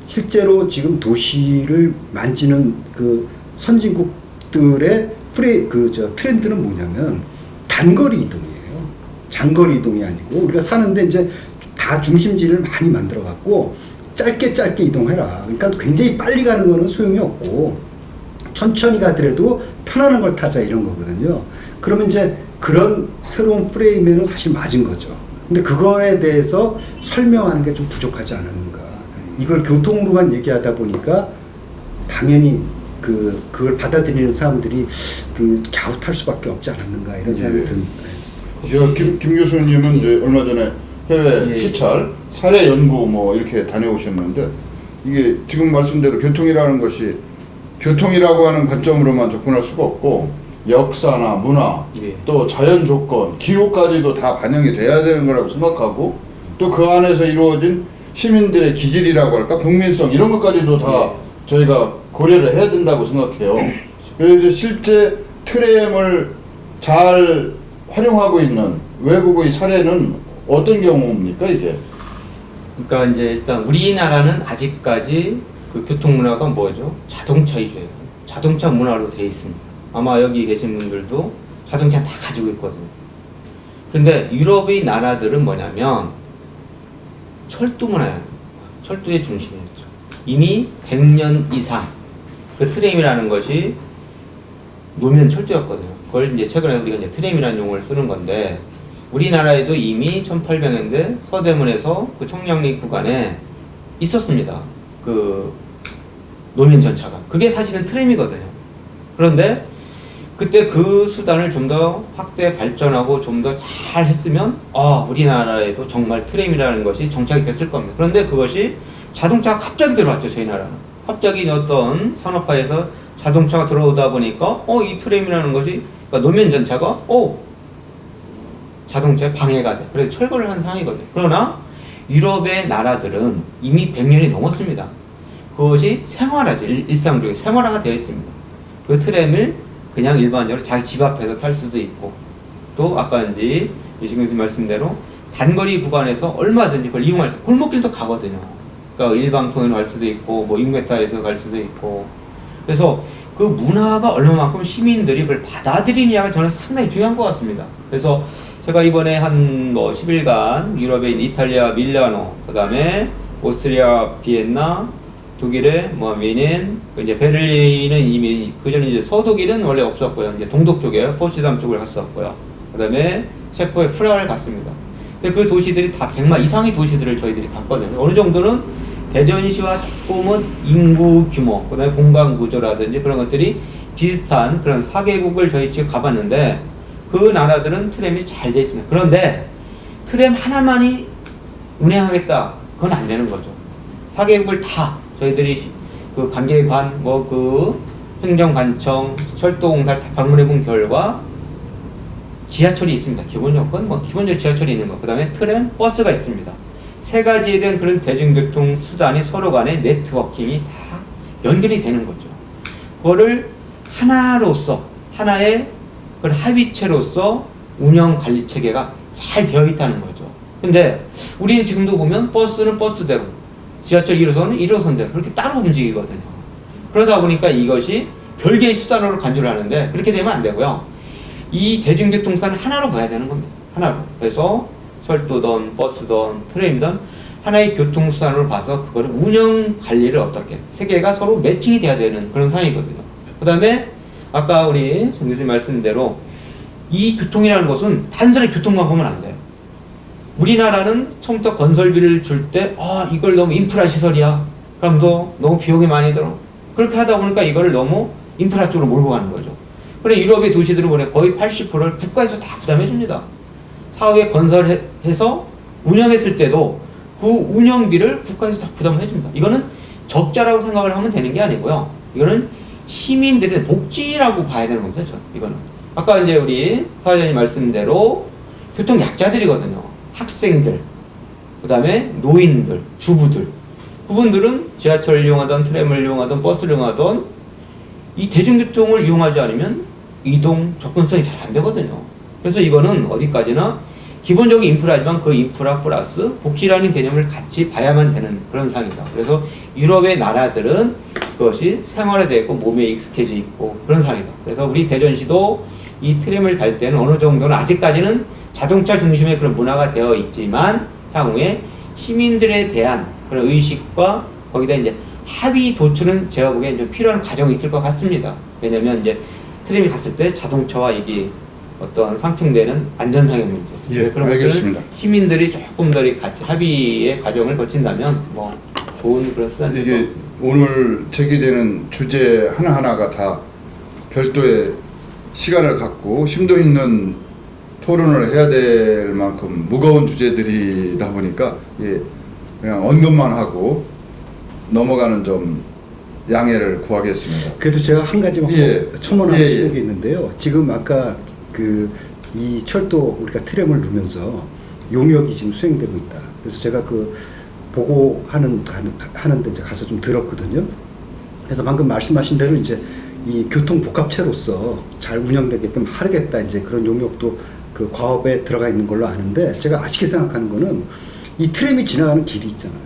실제로 지금 도시를 만지는 그 선진국들의 트렌드는 뭐냐면 단거리 이동이에요. 장거리 이동이 아니고 우리가 사는데 이제 다 중심지를 많이 만들어 갖고 짧게 이동해라. 그러니까 굉장히 빨리 가는 거는 소용이 없고 천천히 가더라도 편안한 걸 타자 이런 거거든요. 그러면 이제 그런 새로운 프레임에는 사실 맞은 거죠. 근데 그거에 대해서 설명하는 게 좀 부족하지 않았는가. 이걸 교통으로만 얘기하다 보니까 당연히 그걸 받아들이는 사람들이 갸웃할 수밖에 없지 않았는가 이런 생각이 듭니다. 김 교수님은 이제 얼마 전에 해외 시찰, 사례 연구 뭐 이렇게 다녀오셨는데 이게 지금 말씀대로 교통이라는 것이 교통이라고 하는 관점으로만 접근할 수가 없고 역사나 문화, 또 자연 조건, 기후까지도 다 반영이 돼야 되는 거라고 생각하고 또 그 안에서 이루어진 시민들의 기질이라고 할까 국민성 이런 것까지도 다 저희가 고려를 해야 된다고 생각해요. 그래서 실제 트램을 잘 활용하고 있는 외국의 사례는 어떤 경우입니까 이게? 그러니까 이제 일단 우리나라는 아직까지 그 교통 문화가 뭐죠? 자동차 위주예요. 자동차 문화로 돼 있습니다. 아마 여기 계신 분들도 자동차 다 가지고 있거든요. 그런데 유럽의 나라들은 뭐냐면 철도 문화예요. 철도의 중심이었죠. 이미 100년 이상 그 트램이라는 것이 노면 철도였거든요. 그걸 이제 최근에 우리가 이제 트램이라는 용어를 쓰는 건데 우리나라에도 이미 1800년대 서대문에서 그 청량리 구간에 있었습니다. 그 노면 전차가. 그게 사실은 트램이거든요. 그런데 그때 그 수단을 좀 더 확대 발전하고 좀 더 잘 했으면 우리나라에도 정말 트램이라는 것이 정착이 됐을 겁니다. 그런데 그것이 자동차가 갑자기 들어왔죠. 저희 나라는. 갑자기 어떤 산업화에서 자동차가 들어오다 보니까 이 트램이라는 것이 그러니까 노면 전차가 자동차에 방해가 돼. 그래서 철거를 한 상황이거든요. 그러나 유럽의 나라들은 이미 100년이 넘었습니다. 그것이 생활화죠. 일상적인 생활화가 되어 있습니다. 그 트램을 그냥 일반적으로 자기 집 앞에서 탈 수도 있고 또 아까 이제 이신경 씨 말씀대로 단거리 구간에서 얼마든지 그걸 이용할 수 골목길도 가거든요. 그러니까 일방통행으로 갈 수도 있고 뭐 6m에서 갈 수도 있고 그래서 그 문화가 얼마만큼 시민들이 그걸 받아들이냐가 저는 상당히 중요한 것 같습니다. 그래서 제가 이번에 한 10일간 유럽에 있는 이탈리아 밀라노, 그 다음에 오스트리아 비엔나, 독일의 미넨, 이제 베를린은 이미 그전에 이제 서독일은 원래 없었고요. 이제 동독 쪽에 포츠담 쪽을 갔었고요. 그 다음에 체코의 프라하를 갔습니다. 근데 그 도시들이 다 100만 이상의 도시들을 저희들이 갔거든요. 어느 정도는 대전시와 조금은 인구 규모, 그 다음에 공간 구조라든지 그런 것들이 비슷한 그런 4개국을 저희 지금 가봤는데 그 나라들은 트램이 잘 돼 있습니다. 그런데 트램 하나만이 운행하겠다. 그건 안 되는 거죠. 4개국을 다 저희들이 그 관계관, 그 행정관청, 철도공사를 다 방문해 본 결과 지하철이 있습니다. 기본적으로 기본적으로 지하철이 있는 거. 그 다음에 트램, 버스가 있습니다. 세 가지에 대한 그런 대중교통 수단이 서로 간의 네트워킹이 다 연결이 되는 거죠. 그거를 하나로서 하나의 그런 합의체로서 운영 관리 체계가 잘 되어 있다는 거죠. 근데 우리는 지금도 보면 버스는 버스대로, 지하철 1호선은 1호선대로 그렇게 따로 움직이거든요. 그러다 보니까 이것이 별개의 수단으로 간주를 하는데 그렇게 되면 안 되고요. 이 대중교통수단 하나로 봐야 되는 겁니다. 하나로. 그래서 철도든 버스든 트램이든 하나의 교통수단으로 봐서 그거를 운영 관리를 어떻게 세 개가 서로 매칭이 돼야 되는 그런 상황이거든요. 그 다음에 아까 우리 정 교수님 말씀대로 이 교통이라는 것은 단순히 교통만 보면 안 돼요. 우리나라는 처음부터 건설비를 줄 때 이걸 너무 인프라 시설이야. 그러면서 너무 비용이 많이 들어. 그렇게 하다 보니까 이거를 너무 인프라 쪽으로 몰고 가는 거죠. 그래 유럽의 도시들은 보면 거의 80%를 국가에서 다 부담해 줍니다. 사업에 건설해서 운영했을 때도 그 운영비를 국가에서 다 부담을 해줍니다. 이거는 적자라고 생각을 하면 되는 게 아니고요. 이거는 시민들의 복지라고 봐야 되는 겁니다. 이거는 아까 이제 우리 사회자님 말씀대로 교통 약자들이거든요. 학생들, 그 다음에 노인들, 주부들. 그분들은 지하철을 이용하던 트램을 이용하던 버스를 이용하던 이 대중교통을 이용하지 않으면 이동 접근성이 잘 안 되거든요. 그래서 이거는 어디까지나 기본적인 인프라지만 그 인프라 플러스 복지라는 개념을 같이 봐야만 되는 그런 상황이다. 그래서 유럽의 나라들은 그것이 생활화되어 있고 몸에 익숙해져 있고 그런 상황이다. 그래서 우리 대전시도 이 트램을 갈 때는 어느 정도는 아직까지는 자동차 중심의 그런 문화가 되어 있지만 향후에 시민들에 대한 그런 의식과 거기다 이제 합의 도출은 제가 보기엔 좀 필요한 과정이 있을 것 같습니다. 왜냐면 이제 트램이 갔을 때 자동차와 이게 어떤 상충되는 안전상의 문제. 예, 그런 알겠습니다. 것들을 시민들이 조금 더 같이 합의의 과정을 거친다면 뭐 좋은 그런 수단이 될 것 이게 같습니다. 오늘 제기되는 주제 하나하나가 다 별도의 시간을 갖고 심도 있는 토론을 해야 될 만큼 무거운 주제들이다 보니까 그냥 언급만 하고 넘어가는 점 양해를 구하겠습니다. 그래도 제가 한 가지만 첨언하고 예, 예. 싶은 게 있는데요. 지금 아까 이 철도 우리가 트램을 누면서 용역이 지금 수행되고 있다. 그래서 제가 하는데 이제 가서 좀 들었거든요. 그래서 방금 말씀하신 대로 이제 이 교통복합체로서 잘 운영되게끔 하겠다. 이제 그런 용역도 그 과업에 들어가 있는 걸로 아는데 제가 아쉽게 생각하는 거는 이 트램이 지나가는 길이 있잖아요.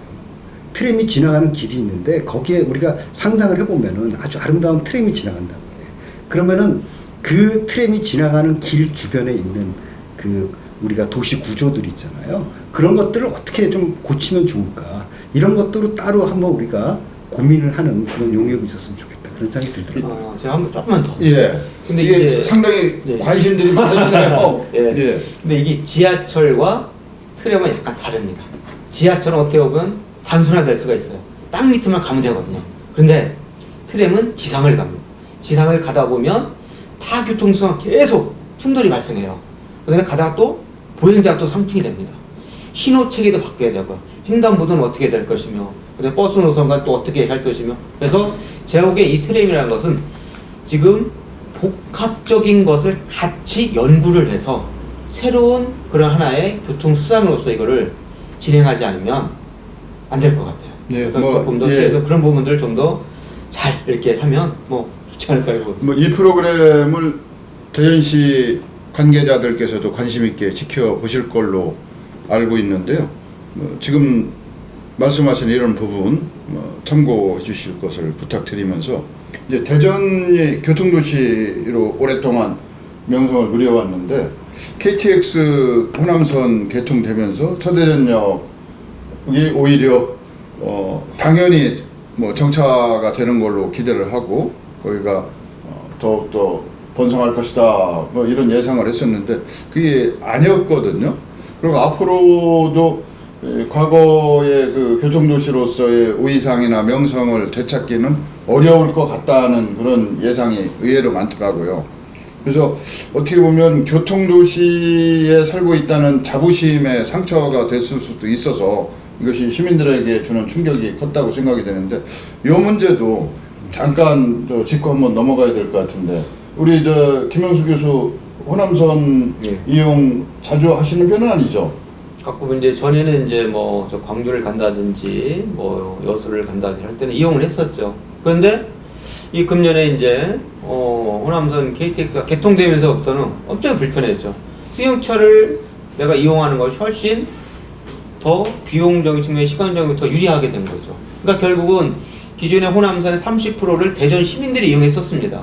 트램이 지나가는 길이 있는데 거기에 우리가 상상을 해보면은 아주 아름다운 트램이 지나간다고 해요. 그러면은 그 트램이 지나가는 길 주변에 있는 우리가 도시 구조들 있잖아요. 그런 것들을 어떻게 좀 고치면 좋을까? 이런 것들을 따로 한번 우리가 고민을 하는 그런 용역이 있었으면 좋겠다. 그런 생각이 들더라고요. 제가 한번 조금만 더. 예. 근데 이게 이제 상당히 예. 관심들이 많으시네요. 예. 근데 이게 지하철과 트램은 약간 다릅니다. 지하철은 어떻게 보면 단순화될 수가 있어요. 땅 밑에만 가면 되거든요. 그런데 트램은 지상을 갑니다. 지상을 가다 보면 타 교통수가 계속 충돌이 발생해요. 그 다음에 가다가 또 보행자가 또 상충이 됩니다. 신호 체계도 바뀌어야 되고 횡단보도는 어떻게 될 것이며 그다음에 버스 노선과 또 어떻게 할 것이며 그래서 제가 보기에 이 트램이라는 것은 지금 복합적인 것을 같이 연구를 해서 새로운 그런 하나의 교통수단으로서 이거를 진행하지 않으면 안 될 것 같아요. 예, 그래서 조금 더 그래서 그런 부분들을 좀 더 잘 이렇게 하면 뭐 좋지 않을까요? 이 프로그램을 대전시 관계자들께서도 관심 있게 지켜보실 걸로 알고 있는데요. 지금 말씀하신 이런 부분 참고해 주실 것을 부탁드리면서 이제 대전이 교통도시로 오랫동안 명성을 누려왔는데 KTX 호남선 개통되면서 서대전역이 오히려 당연히 정차가 되는 걸로 기대를 하고 거기가 더욱더 번성할 것이다 이런 예상을 했었는데 그게 아니었거든요. 그리고 앞으로도 과거의 그 교통도시로서의 우위상이나 명성을 되찾기는 어려울 것 같다는 그런 예상이 의외로 많더라고요. 그래서 어떻게 보면 교통도시에 살고 있다는 자부심의 상처가 됐을 수도 있어서 이것이 시민들에게 주는 충격이 컸다고 생각이 되는데 이 문제도 잠깐 짚고 한번 넘어가야 될 것 같은데 우리 김명수 교수 호남선 이용 자주 하시는 편은 아니죠? 가끔 이제 전에는 이제 저 광주를 간다든지 여수를 간다든지 할 때는 이용을 했었죠. 그런데 이 금년에 이제 호남선 KTX가 개통되면서부터는 엄청 불편했죠. 승용차를 내가 이용하는 것이 훨씬 더 비용적인 측면, 시간적인 더 유리하게 된 거죠. 그러니까 결국은 기존의 호남선의 30%를 대전 시민들이 이용했었습니다.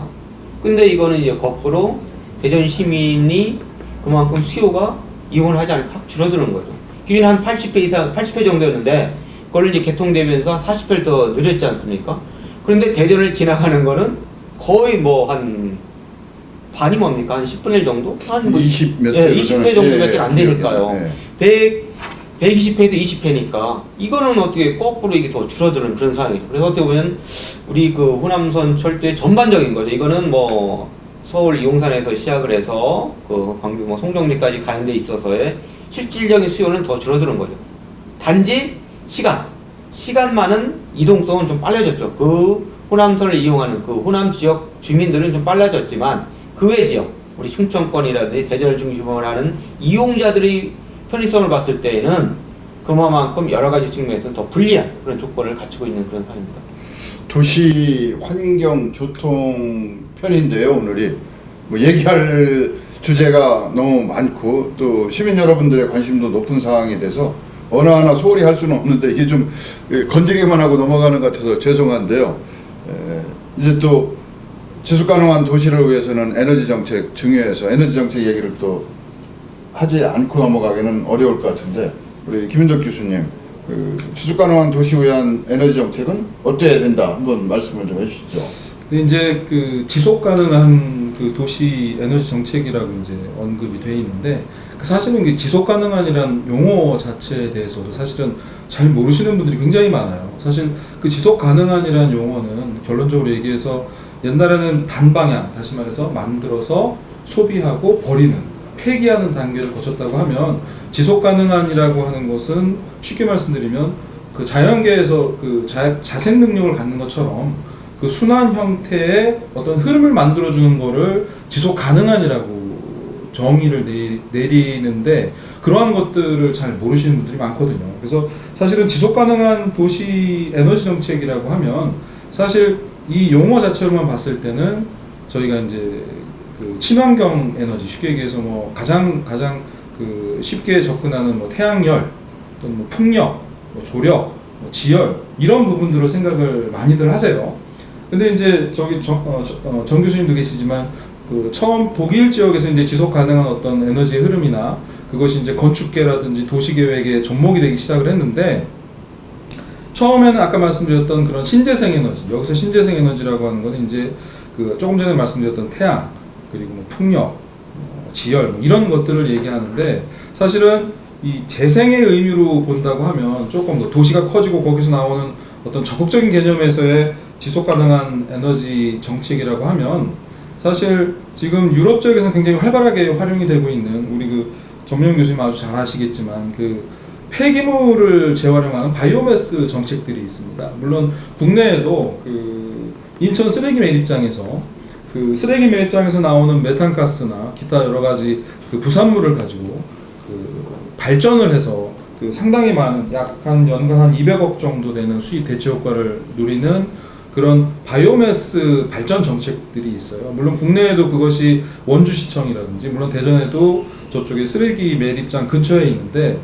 근데 이거는 이제 거꾸로 대전 시민이 그만큼 수요가 이용을 하지 않고 확 줄어드는 거죠. 기존에 한 80회 이상, 80회 정도였는데 그걸 이제 개통되면서 40회를 더 늘렸지 않습니까? 그런데 대전을 지나가는 거는 거의 뭐 한 반이 뭡니까? 한 10분의 1 정도? 한 뭐 20 몇 예, 회 20회 정도밖에 안 되니까요. 120회에서 20회니까 이거는 어떻게 거꾸로 이게 더 줄어드는 그런 상황이죠. 그래서 어떻게 보면 우리 그 호남선 철도의 전반적인 거죠. 이거는 뭐 서울 용산에서 시작을 해서 그 광주 뭐 송정리까지 가는 데 있어서의 실질적인 수요는 더 줄어드는 거죠. 단지 시간만은 이동성은 좀 빨라졌죠. 그 호남선을 이용하는 그 호남 지역 주민들은 좀 빨라졌지만 그 외 지역, 우리 충청권이라든지 대전을 중심으로 하는 이용자들의 편의성을 봤을 때에는 그만큼 여러 가지 측면에서 더 불리한 그런 조건을 갖추고 있는 그런 상황입니다. 도시 환경 교통 편인데요. 오늘이 뭐 얘기할 주제가 너무 많고 또 시민 여러분들의 관심도 높은 사항이 돼서 어느 하나 소홀히 할 수는 없는데 이게 좀 건드리기만 하고 넘어가는 것 같아서 죄송한데요. 이제 또 지속 가능한 도시를 위해서는 에너지 정책 중요해서 에너지 정책 얘기를 또 하지 않고 넘어가기는 어려울 것 같은데 우리 김인덕 교수님, 그 지속 가능한 도시 위한 에너지 정책은 어때야 된다 한번 말씀을 좀 해주시죠. 근데 이제 그 지속 가능한 그 도시 에너지 정책이라고 이제 언급이 돼 있는데 사실은 그 지속 가능한이란 용어 자체에 대해서도 사실은 잘 모르시는 분들이 굉장히 많아요. 사실 그 지속 가능한이란 용어는 결론적으로 얘기해서 옛날에는 단방향, 다시 말해서 만들어서 소비하고 버리는, 폐기하는 단계를 거쳤다고 하면 지속 가능한이라고 하는 것은 쉽게 말씀드리면 그 자연계에서 그 자생 능력을 갖는 것처럼 그 순환 형태의 어떤 흐름을 만들어주는 거를 지속 가능한이라고 정의를 내리는데 그러한 것들을 잘 모르시는 분들이 많거든요. 그래서 사실은 지속 가능한 도시 에너지 정책이라고 하면 사실 이 용어 자체로만 봤을 때는 저희가 이제 그 친환경 에너지 쉽게 얘기해서 뭐 가장 그 쉽게 접근하는 뭐 태양열 또는 뭐 풍력, 뭐 조력, 뭐 지열 이런 부분들을 생각을 많이들 하세요. 근데 이제 저기 정 교수님도 계시지만 그 처음 독일 지역에서 이제 지속 가능한 어떤 에너지의 흐름이나 그것이 이제 건축계라든지 도시계획의 접목이 되기 시작을 했는데 처음에는 아까 말씀드렸던 그런 신재생 에너지, 여기서 신재생 에너지라고 하는 건 이제 그 조금 전에 말씀드렸던 태양, 그리고 뭐 풍력, 지열 뭐 이런 것들을 얘기하는데 사실은 이 재생의 의미로 본다고 하면 조금 더 도시가 커지고 거기서 나오는 어떤 적극적인 개념에서의 지속 가능한 에너지 정책이라고 하면 사실 지금 유럽 지역에서는 굉장히 활발하게 활용이 되고 있는 우리 그 전명 교수님 아주 잘 아시겠지만 그 폐기물을 재활용하는 바이오매스 정책들이 있습니다. 물론 국내에도 그 인천 쓰레기 매립장에서 그 쓰레기 매립장에서 나오는 메탄가스나 기타 여러 가지 그 부산물을 가지고 그 발전을 해서 그 상당히 많은 약 한 연간 한 200억 정도 되는 수입 대체 효과를 누리는 그런 바이오매스 발전 정책들이 있어요. 물론 국내에도 그것이 원주시청이라든지 물론 대전에도 저쪽에 쓰레기 매립장 근처에 있는데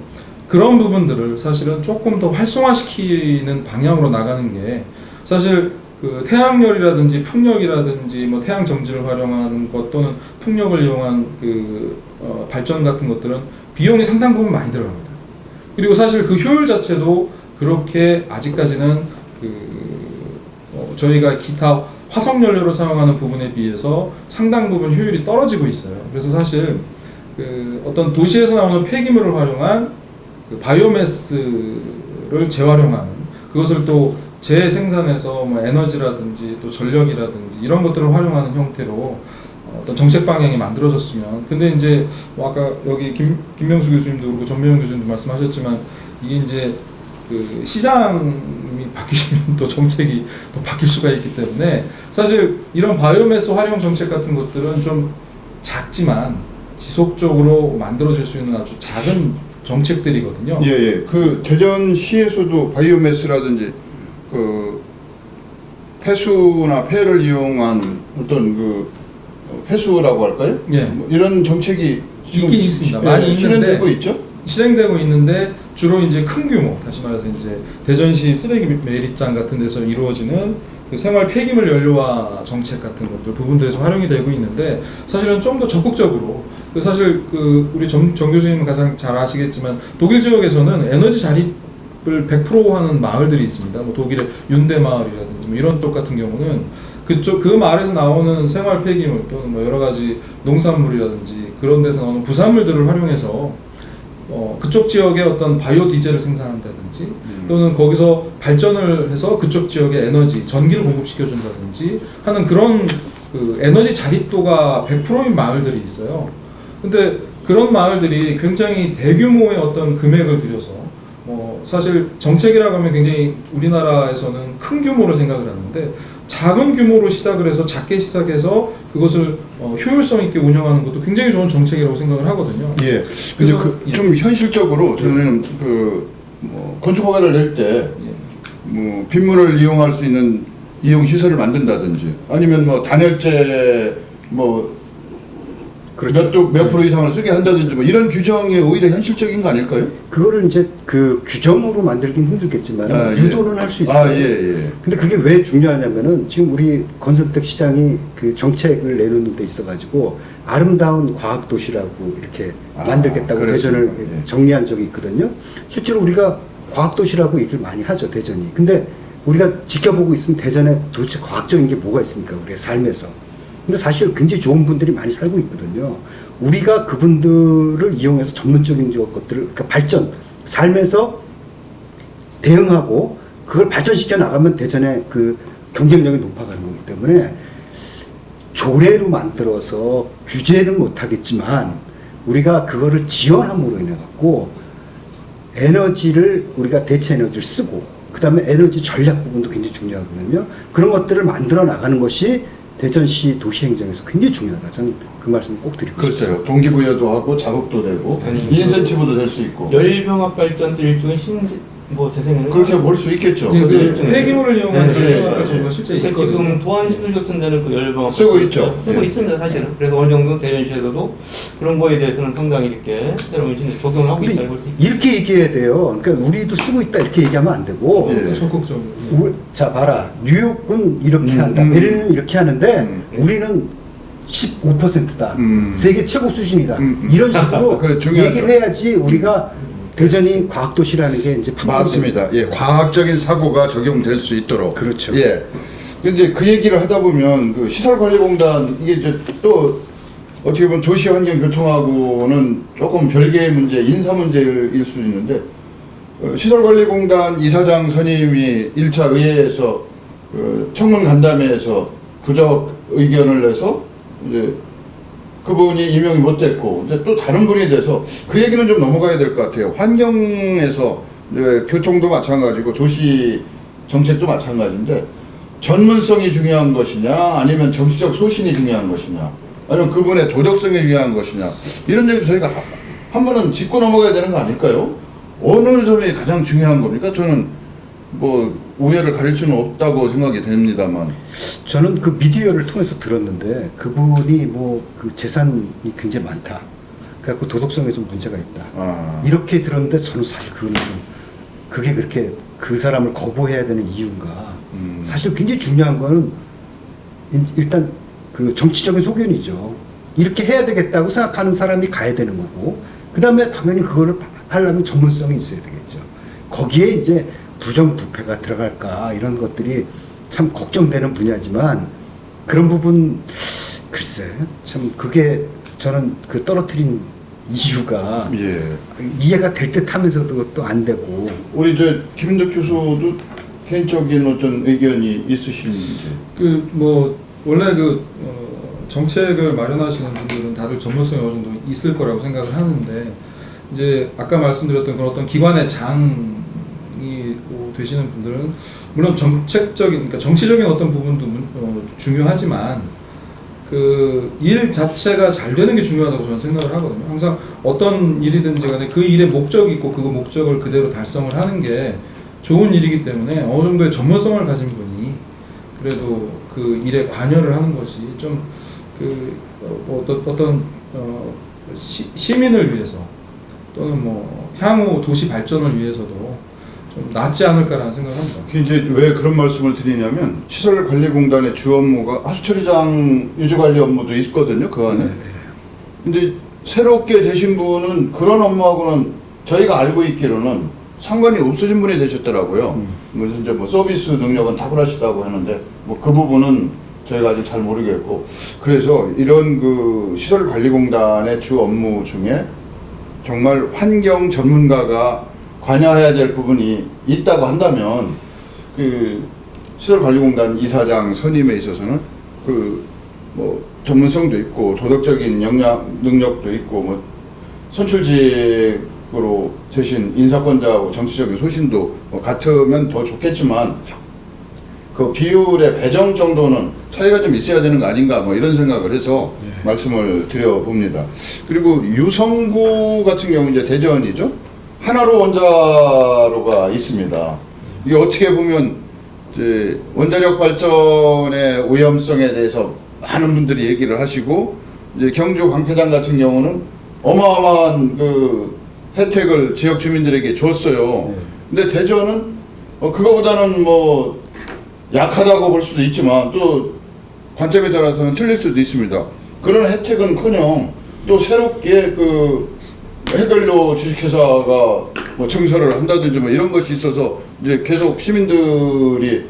그런 부분들을 사실은 조금 더 활성화시키는 방향으로 나가는 게 사실 그 태양열이라든지 풍력이라든지 뭐 태양 정지를 활용하는 것 또는 풍력을 이용한 그 발전 같은 것들은 비용이 상당 부분 많이 들어갑니다. 그리고 사실 그 효율 자체도 그렇게 아직까지는 저희가 기타 화석연료로 사용하는 부분에 비해서 상당 부분 효율이 떨어지고 있어요. 그래서 사실 그 어떤 도시에서 나오는 폐기물을 활용한 그 바이오매스를 재활용하는 그것을 또 재생산해서 뭐 에너지라든지 또 전력이라든지 이런 것들을 활용하는 형태로 어떤 정책 방향이 만들어졌으면 근데 이제 뭐 아까 여기 김명수 교수님도 그렇고 전명훈 교수님도 말씀하셨지만 이게 이제 그 시장이 바뀌면 또 정책이 또 바뀔 수가 있기 때문에 사실 이런 바이오매스 활용 정책 같은 것들은 좀 작지만 지속적으로 만들어질 수 있는 아주 작은 정책들이거든요. 예. 그 대전시에서도 바이오매스라든지 그 폐수나 폐를 이용한 어떤 그 폐수라고 할까요? 예. 뭐 이런 정책이 있긴 있습니다. 많이 실현되고 있는데 있죠? 실행되고 있는데 주로 이제 큰 규모, 다시 말해서 이제 대전시 쓰레기 매립장 같은 데서 이루어지는 그 생활 폐기물 연료화 정책 같은 것들 부분들에서 활용이 되고 있는데 사실은 좀 더 적극적으로 사실 그 우리 정 교수님은 가장 잘 아시겠지만 독일 지역에서는 에너지 자립을 100% 하는 마을들이 있습니다. 뭐 독일의 윤대 마을이라든지 뭐 이런 쪽 같은 경우는 그쪽 그 마을에서 나오는 생활 폐기물 또는 뭐 여러 가지 농산물이라든지 그런 데서 나오는 부산물들을 활용해서 그쪽 지역에 어떤 바이오 디젤을 생산한다든지 또는 거기서 발전을 해서 그쪽 지역에 에너지, 전기를 공급시켜준다든지 하는 그런 그 에너지 자립도가 100%인 마을들이 있어요. 근데 그런 마을들이 굉장히 대규모의 어떤 금액을 들여서 사실 정책이라고 하면 굉장히 우리나라에서는 큰 규모를 생각을 하는데 작은 규모로 시작을 해서 작게 시작해서 그것을 효율성 있게 운영하는 것도 굉장히 좋은 정책이라고 생각을 하거든요. 예. 근데 그래서 좀 현실적으로 저는 건축 허가를 낼 때 뭐 빗물을 이용할 수 있는 이용 시설을 만든다든지 아니면 뭐 단열재 뭐 그렇죠. 몇 프로 이상을 쓰게 한다든지 뭐 이런 규정이 오히려 현실적인 거 아닐까요? 그거를 이제 그 규정으로 만들긴 힘들겠지만 유도는 할 수 있어요. 예. 근데 그게 왜 중요하냐면은 지금 우리 권선택 시장이 그 정책을 내놓는 데 있어가지고 아름다운 과학 도시라고 이렇게 만들겠다고 대전을 정리한 적이 있거든요. 실제로 우리가 과학 도시라고 얘기를 많이 하죠, 대전이. 근데 우리가 지켜보고 있으면 대전에 도대체 과학적인 게 뭐가 있습니까, 우리의 삶에서. 근데 사실 굉장히 좋은 분들이 많이 살고 있거든요. 우리가 그분들을 이용해서 전문적인 것들을, 그러니까 발전, 삶에서 대응하고 그걸 발전시켜 나가면 대전의 그 경쟁력이 높아가는 거기 때문에 조례로 만들어서 규제는 못하겠지만 우리가 그거를 지원함으로 인해 갖고 에너지를 우리가 대체 에너지를 쓰고 그 다음에 에너지 전략 부분도 굉장히 중요하거든요. 그런 것들을 만들어 나가는 것이 대전시 도시행정에서 굉장히 중요하다. 저는 그 말씀 꼭 드리고 싶습니다. 그렇죠. 동기부여도 하고 자극도 되고 인센티브도 될 수 있고. 열병합 발전도 일종의 재생에너지 그렇게 볼 수 있겠죠. 폐기물을 이용하는 예. 실제 그러니까 있거든요. 지금 도안시설 같은 데는 그 열병합 쓰고 있죠. 쓰고 예. 있습니다, 사실은. 그래서 어느 정도 대전시에서도 그런 거에 대해서는 상당히 이렇게 여러분 적용을 하고 있다고 볼 수 있습니다. 이렇게 얘기해야 돼요. 그러니까 우리도 쓰고 있다 이렇게 얘기하면 안 되고 예. 적극적으로. 자 봐라, 뉴욕은 이렇게 한다, 베를린은 이렇게 하는데 우리는 15%다. 세계 최고 수준이다. 이런 식으로 그래, 중요하죠. 얘기를 해야지 우리가 대전이 과학도시라는 게 이제 맞습니다. 예, 과학적인 사고가 적용될 수 있도록. 그렇죠. 예. 근데 그 얘기를 하다 보면 그 시설관리공단 이게 이제 또 어떻게 보면 도시환경교통하고는 조금 별개의 문제, 인사 문제일 수 있는데 시설관리공단 이사장 선임이 1차 의회에서 청문 간담회에서 부적 의견을 내서 이제 그분이 임명이 못 됐고 이제 또 다른 분에 대해서 그 얘기는 좀 넘어가야 될 것 같아요. 환경에서 이제 교통도 마찬가지고 도시 정책도 마찬가지인데 전문성이 중요한 것이냐 아니면 정치적 소신이 중요한 것이냐 아니면 그분의 도덕성이 중요한 것이냐 이런 얘기 저희가 한 번은 짚고 넘어가야 되는 거 아닐까요? 어느 점이 가장 중요한 겁니까? 저는 뭐 우열을 가릴 수는 없다고 생각이 됩니다만 저는 그 미디어를 통해서 들었는데 그분이 뭐 그 재산이 굉장히 많다. 그래갖고 도덕성에 좀 문제가 있다. 이렇게 들었는데 저는 사실 그거는 좀 그게 그렇게 그 사람을 거부해야 되는 이유인가. 사실 굉장히 중요한 거는 일단 그 정치적인 소견이죠. 이렇게 해야 되겠다고 생각하는 사람이 가야 되는 거고 그 다음에 당연히 그거를 하려면 전문성이 있어야 되겠죠. 거기에 이제 부정부패가 들어갈까 이런 것들이 참 걱정되는 분야지만 그런 부분 글쎄 참 그게 저는 그 떨어뜨린 이유가 이해가 될 듯 하면서도 또 안 되고 우리 김인덕 교수도 개인적인 어떤 의견이 있으신지 그 뭐 원래 정책을 마련하시는 분들은 다들 전문성이 어느 정도 있을 거라고 생각을 하는데 이제 아까 말씀드렸던 그런 어떤 기관의 장이 되시는 분들은 물론 그러니까 정치적인 어떤 부분도 중요하지만 그 일 자체가 잘 되는 게 중요하다고 저는 생각을 하거든요. 항상 어떤 일이든지 간에 그 일의 목적이 있고 그 목적을 그대로 달성을 하는 게 좋은 일이기 때문에 어느 정도의 전문성을 가진 분이 그래도 그 일에 관여를 하는 것이 좀 어떤 시민을 위해서 또는 뭐 향후 도시 발전을 위해서도 좀 낫지 않을까라는 생각을 합니다. 이제 왜 그런 말씀을 드리냐면 시설관리공단의 주 업무가 하수처리장 유지관리 업무도 있거든요, 그 안에. 근데 새롭게 되신 분은 그런 업무하고는 저희가 알고 있기로는 상관이 없으신 분이 되셨더라고요. 그래서 이제 뭐 서비스 능력은 탁월하시다고 하는데 뭐 그 부분은 저희가 아직 잘 모르겠고, 그래서 이런 그 시설관리공단의 주 업무 중에 정말 환경 전문가가 관여해야 될 부분이 있다고 한다면 그 시설관리공단 이사장 선임에 있어서는 그 뭐 전문성도 있고 도덕적인 능력도 있고 뭐 선출직으로 되신 인사권자하고 정치적인 소신도 뭐 같으면 더 좋겠지만 그 비율의 배정 정도는 차이가 좀 있어야 되는 거 아닌가 뭐 이런 생각을 해서 말씀을 드려봅니다. 그리고 유성구 같은 경우 이제 대전이죠. 하나로 원자로가 있습니다. 이게 어떻게 보면 이제 원자력 발전의 위험성에 대해서 많은 분들이 얘기를 하시고, 이제 경주 방패장 같은 경우는 어마어마한 그 혜택을 지역 주민들에게 줬어요. 근데 대전은 그거보다는 뭐 약하다고 볼 수도 있지만 또 관점에 따라서는 틀릴 수도 있습니다. 그런 혜택은커녕 또 새롭게 그 해결료 주식회사가 뭐 증설을 한다든지 뭐 이런 것이 있어서 이제 계속 시민들이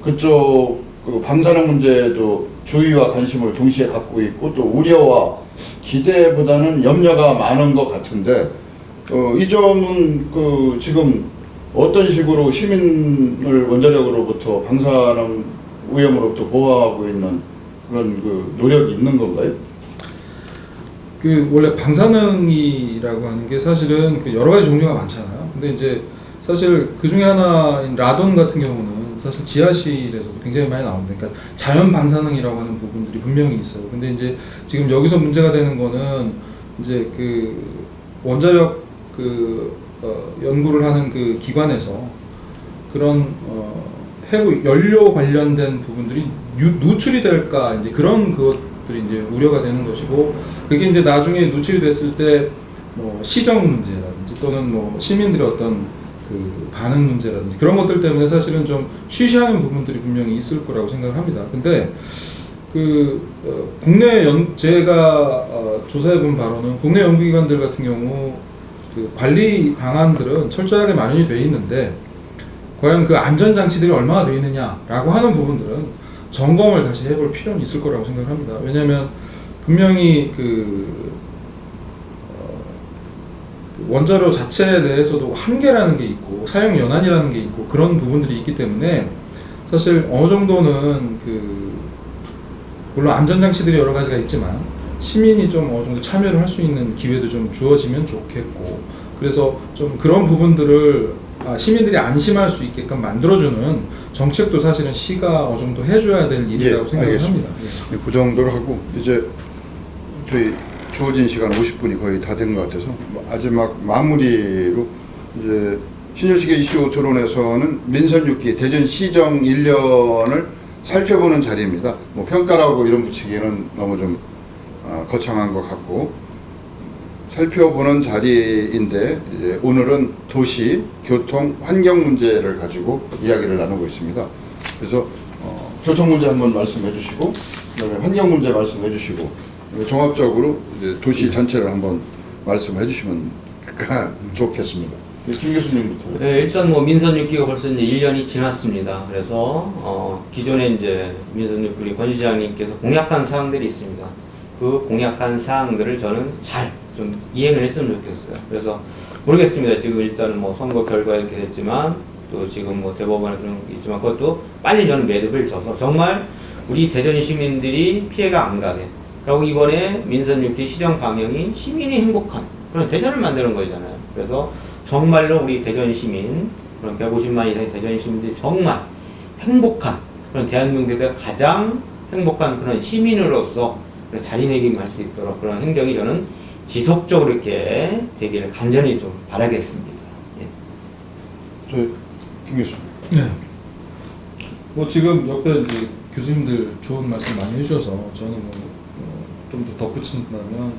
그쪽 그 방사능 문제도 주의와 관심을 동시에 갖고 있고 또 우려와 기대보다는 염려가 많은 것 같은데 이 점은 그 지금 어떤 식으로 시민을 원자력으로부터 방사능 오염으로부터 보호하고 있는 그런 그 노력이 있는 건가요? 그 원래 방사능이라고 하는 게 사실은 그 여러 가지 종류가 많잖아요. 근데 이제 사실 그 중에 하나인 라돈 같은 경우는 사실 지하실에서도 굉장히 많이 나옵니다. 그러니까 자연 방사능이라고 하는 부분들이 분명히 있어요. 근데 이제 지금 여기서 문제가 되는 거는 이제 그 원자력 그 연구를 하는 그 기관에서 그런 폐구 연료 관련된 부분들이 누출이 될까 이제 그런 것들이 이제 우려가 되는 것이고, 그게 이제 나중에 누출이 됐을 때 뭐 시정 문제라든지 또는 뭐 시민들의 어떤 그 반응 문제라든지 그런 것들 때문에 사실은 좀 쉬쉬하는 부분들이 분명히 있을 거라고 생각을 합니다. 근데 그 국내 제가 조사해 본 바로는 국내 연구기관들 같은 경우 그 관리 방안들은 철저하게 마련이 되어 있는데 과연 그 안전장치들이 얼마나 되어 있느냐라고 하는 부분들은 점검을 다시 해볼 필요는 있을 거라고 생각을 합니다. 왜냐하면 분명히 그 원자로 자체에 대해서도 한계라는 게 있고 사용 연한이라는 게 있고 그런 부분들이 있기 때문에 사실 어느 정도는 그 물론 안전장치들이 여러 가지가 있지만 시민이 좀 어느 정도 참여를 할 수 있는 기회도 좀 주어지면 좋겠고, 그래서 좀 그런 부분들을 시민들이 안심할 수 있게끔 만들어주는 정책도 사실은 시가 어느 정도 해줘야 될 일이라고 생각을 알겠습니다. 합니다. 그 정도로 하고 이제 저희 주어진 시간 50분이 거의 다 된 것 같아서 마지막 마무리로 이제 신일시계 이슈 토론에서는 민선 6기 대전시정 1년을 살펴보는 자리입니다. 뭐 평가라고 이름 붙이기는 너무 좀 거창한 것 같고 살펴보는 자리인데 이제 오늘은 도시, 교통, 환경 문제를 가지고 이야기를 나누고 있습니다. 그래서 교통 문제 한번 말씀해 주시고 그다음에 환경 문제 말씀해 주시고 종합적으로 이제 도시 전체를 한번 말씀해 주시면 좋겠습니다. 김 교수님부터. 네, 일단 뭐 민선 6기가 벌써 이제 1년이 지났습니다. 그래서 기존에 이제 민선 6기 권시장님께서 공약한 사항들이 있습니다. 그 공약한 사항들을 저는 잘 좀 이행을 했으면 좋겠어요. 그래서 모르겠습니다. 지금 일단은 뭐 선거 결과 이렇게 됐지만 또 지금 뭐 대법원에 그런 게 있지만 그것도 빨리 저는 매듭을 져서 정말 우리 대전 시민들이 피해가 안 가게. 그리고 이번에 민선 6기 시정 방향이 시민이 행복한 그런 대전을 만드는 거잖아요. 그래서 정말로 우리 대전 시민, 그런 150만 이상의 대전 시민들이 정말 행복한 그런 대한민국에서 가장 행복한 그런 시민으로서 자리매김할 수 있도록 그런 행정이 저는 지속적으로 이렇게 되기를 간절히 좀 바라겠습니다. 예. 김 교수님. 네. 뭐 지금 옆에 이제 교수님들 좋은 말씀 많이 해주셔서 저는 뭐 좀 더 덧붙인다면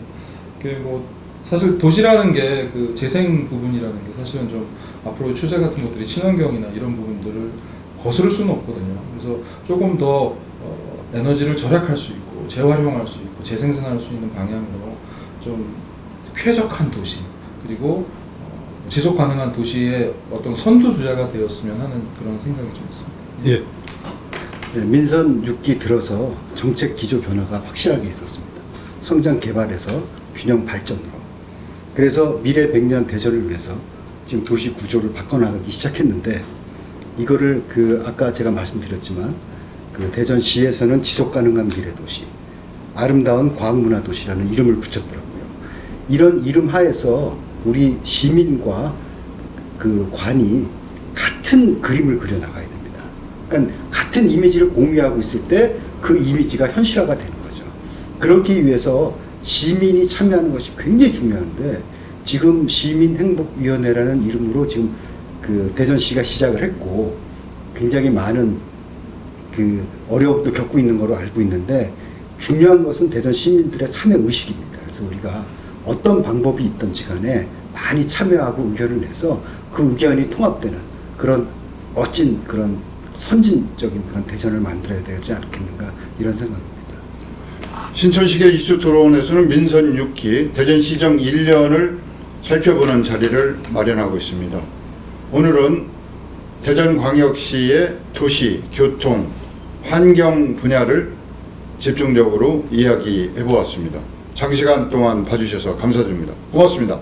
그 뭐 사실 도시라는 게 그 재생 부분이라는 게 사실은 좀 앞으로 추세 같은 것들이 친환경이나 이런 부분들을 거스를 수는 없거든요. 그래서 조금 더 에너지를 절약할 수 있고 재활용할 수 있고 재생산할 수 있는 방향으로 좀 쾌적한 도시 그리고 지속 가능한 도시의 어떤 선두주자가 되었으면 하는 그런 생각이 좀 있습니다. 예. 네, 민선 6기 들어서 정책 기조 변화가 확실하게 있었습니다. 성장 개발에서 균형 발전으로. 그래서 미래 100년 대전을 위해서 지금 도시 구조를 바꿔나가기 시작했는데 이거를 아까 제가 말씀드렸지만 대전시에서는 지속 가능한 미래 도시, 아름다운 과학문화 도시라는 이름을 붙였더라고요. 이런 이름 하에서 우리 시민과 관이 같은 그림을 그려나가야 됩니다. 그러니까 같은 이미지를 공유하고 있을 때 그 이미지가 현실화가 되는 거죠. 그러기 위해서 시민이 참여하는 것이 굉장히 중요한데 지금 시민행복위원회라는 이름으로 지금 대전시가 시작을 했고 굉장히 많은 어려움도 겪고 있는 거로 알고 있는데 중요한 것은 대전 시민들의 참여 의식입니다. 그래서 우리가 어떤 방법이 있든지 간에 많이 참여하고 의견을 내서 그 의견이 통합되는 그런 멋진 그런 선진적인 그런 대전을 만들어야 되지 않겠는가 이런 생각입니다. 신천시계 이슈 토론에서는 민선 6기 대전시정 1년을 살펴보는 자리를 마련하고 있습니다. 오늘은 대전광역시의 도시, 교통, 환경 분야를 집중적으로 이야기해 보았습니다. 장시간 동안 봐주셔서 감사드립니다. 고맙습니다.